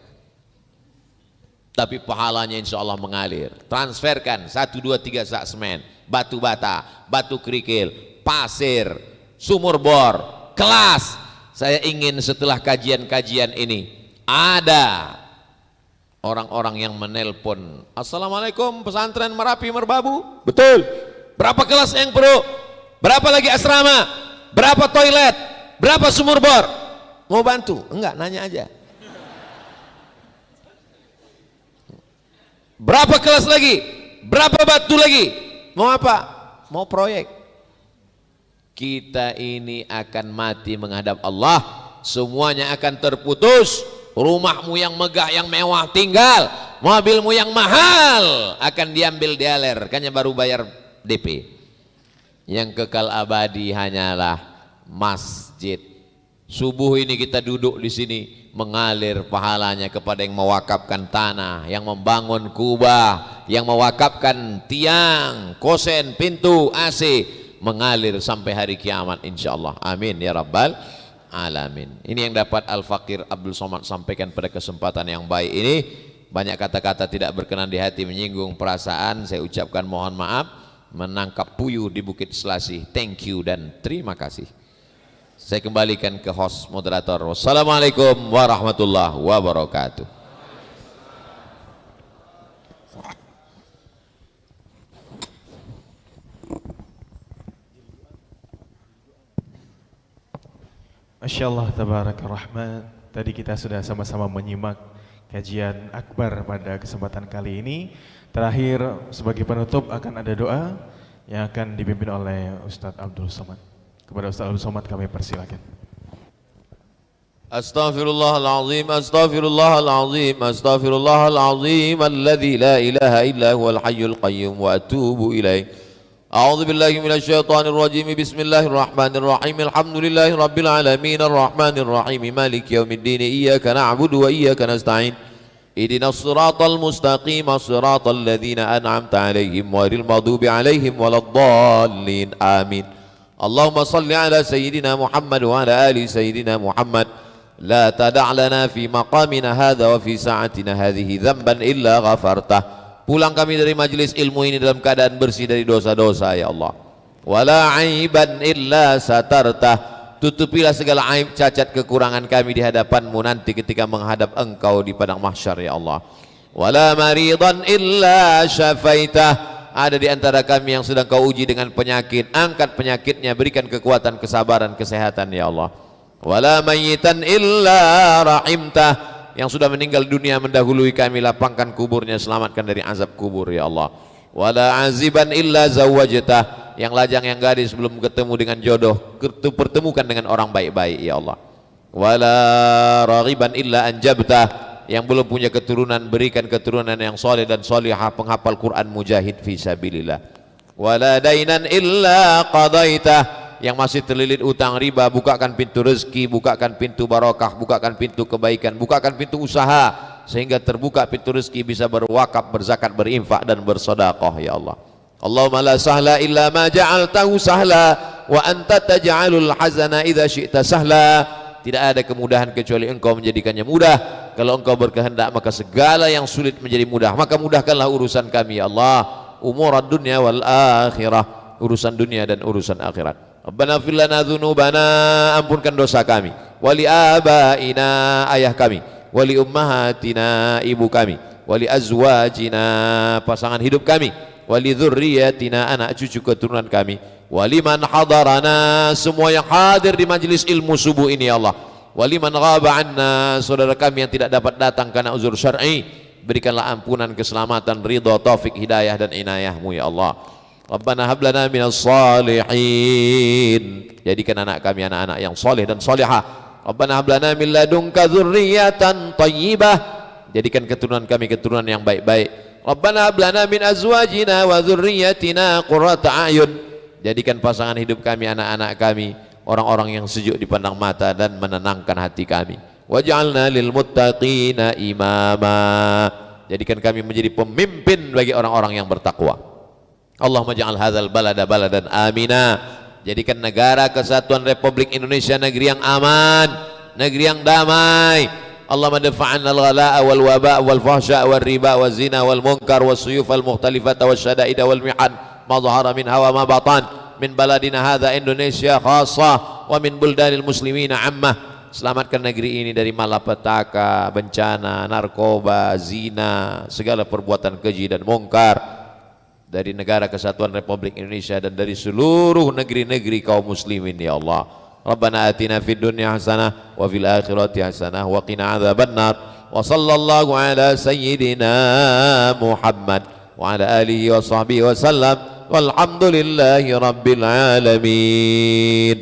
Tapi pahalanya insya Allah mengalir. Transferkan 1, 2, 3 sak semen, batu bata, batu kerikil, pasir, sumur bor, kelas. Saya ingin setelah kajian-kajian ini ada orang-orang yang menelpon, Assalamualaikum pesantren Merapi Merbabu. Betul. Berapa kelas yang perlu? Berapa lagi asrama? Berapa toilet? Berapa sumur bor? Mau bantu? Enggak, nanya aja. Berapa kelas lagi? Berapa batu lagi? Mau apa? Mau proyek. Kita ini akan mati menghadap Allah, semuanya akan terputus. Rumahmu yang megah, yang mewah tinggal, mobilmu yang mahal akan diambil dialer, hanya baru bayar DP. Yang kekal abadi hanyalah masjid. Subuh ini kita duduk di sini, mengalir pahalanya kepada yang mewakafkan tanah, yang membangun kubah, yang mewakafkan tiang, kosen, pintu, AC, mengalir sampai hari kiamat insyaallah. Amin ya rabbal alamin. Ini yang dapat Al-Fakir Abdul Somad sampaikan pada kesempatan yang baik ini. Banyak kata-kata tidak berkenan di hati, menyinggung perasaan, saya ucapkan mohon maaf. Menangkap puyuh di Bukit Selasih, thank you dan terima kasih. Saya kembalikan ke host moderator. Wassalamualaikum warahmatullahi wabarakatuh. Masya Allah, Tabarakar Rahman. Tadi kita sudah sama-sama menyimak kajian akbar pada kesempatan kali ini. Terakhir sebagai penutup akan ada doa yang akan dipimpin oleh Ustadz Abdul Somad. Kepada Ustadz Abdul Somad kami persilakan. Astaghfirullahalazim, astaghfirullahalazim, astaghfirullahalazim, alladzi la ilaha illa huwal hayyul qayyum wa atubu ilaih. أعوذ بالله من الشيطان الرجيم بسم الله الرحمن الرحيم الحمد لله رب العالمين الرحمن الرحيم مالك يوم الدين إياك نعبد وإياك نستعين اهدنا الصراط المستقيم صراط الذين أنعمت عليهم غير المغضوب عليهم ولا الضالين آمين اللهم صل على سيدنا محمد وعلى آل سيدنا محمد لا تدع لنا في مقامنا هذا وفي ساعتنا هذه ذنبا إلا غفرته. Pulang kami dari majelis ilmu ini dalam keadaan bersih dari dosa-dosa ya Allah. Wala aiban illa satartah. Tutupilah segala aib, cacat, kekurangan kami di hadapan-Mu nanti ketika menghadap Engkau di padang mahsyar ya Allah. Wala maridan illa syafaitah. Ada di antara kami yang sedang Kau uji dengan penyakit, angkat penyakitnya, berikan kekuatan, kesabaran, kesehatan ya Allah. Wala mayyitan illa rahimtah. Yang sudah meninggal dunia mendahului kami, lapangkan kuburnya, selamatkan dari azab kubur ya Allah. Wala aziban illa zawwajtah. Yang lajang yang gadis belum ketemu dengan jodoh, pertemukan dengan orang baik-baik ya Allah. Wala raghiban illa anjabtah. Yang belum punya keturunan, berikan keturunan yang soleh dan solihah, penghafal Quran, mujahid fi sabilillah. Wala dainan illa qadaitah. Yang masih terlilit utang riba, bukakan pintu rezeki, bukakan pintu barokah, bukakan pintu kebaikan, bukakan pintu usaha sehingga terbuka pintu rezeki, bisa berwakaf, berzakat, berinfak dan bersedekah ya Allah. Allahumma la sahla illa ma ja'altahu sahla wa anta taj'alul hazana idza syi'ta sahla. Tidak ada kemudahan kecuali Engkau menjadikannya mudah. Kalau Engkau berkehendak maka segala yang sulit menjadi mudah. Maka mudahkanlah urusan kami ya Allah, umurad dunya wal akhirah, urusan dunia dan urusan akhirat. Rabbana fir lana dzunubana, ampunkan dosa kami, wali abaina, ayah kami, wali ummahatina, ibu kami, wali azwajina, pasangan hidup kami, wali dzurriyyatina, anak cucu keturunan kami, wali man hadarana, semua yang hadir di majelis ilmu subuh ini ya Allah, wali man ghaba anna, saudara kami yang tidak dapat datang karena uzur syar'i, berikanlah ampunan, keselamatan, ridha, taufik, hidayah dan inayah-Mu ya Allah. Rabbana hab lana minas salihin, jadikan anak kami anak-anak yang soleh dan solehah. Rabbana hab lana min ladunka dzurriyyatan thayyibah, jadikan keturunan kami keturunan yang baik-baik. Rabbana hab lana min azwajina wa dzurriyyatina qurrata a'yun, jadikan pasangan hidup kami, anak-anak kami, orang-orang yang sejuk dipandang mata dan menenangkan hati kami. Waj'alna lil muttaqina imama, jadikan kami menjadi pemimpin bagi orang-orang yang bertakwa. Allahumma ja'al hadzal balada baladan amina, jadikan negara kesatuan Republik Indonesia negeri yang aman, negeri yang damai. Allahumma dafa'anna al-ghalaa wal waba' wal fahsya' wal riba wal zina wal munkar wal suyuf al mukhtalifata wal syada'ida wal mihan ma dhahara minha wa ma batan min baladina hadza Indonesia khassah wa min buldanil muslimina ammah. Selamatkan negeri ini dari malapetaka, bencana, narkoba, zina, segala perbuatan keji dan mungkar dari negara kesatuan Republik Indonesia dan dari seluruh negeri-negeri kaum muslimin ya Allah. Rabbana atina fid dunya hasanah wa fil akhirati hasanah wa qina adzabannar. Wa sallallahu ala sayyidina Muhammad wa ala alihi wa sahbihi wa sallam. Walhamdulillahi rabbil alamin.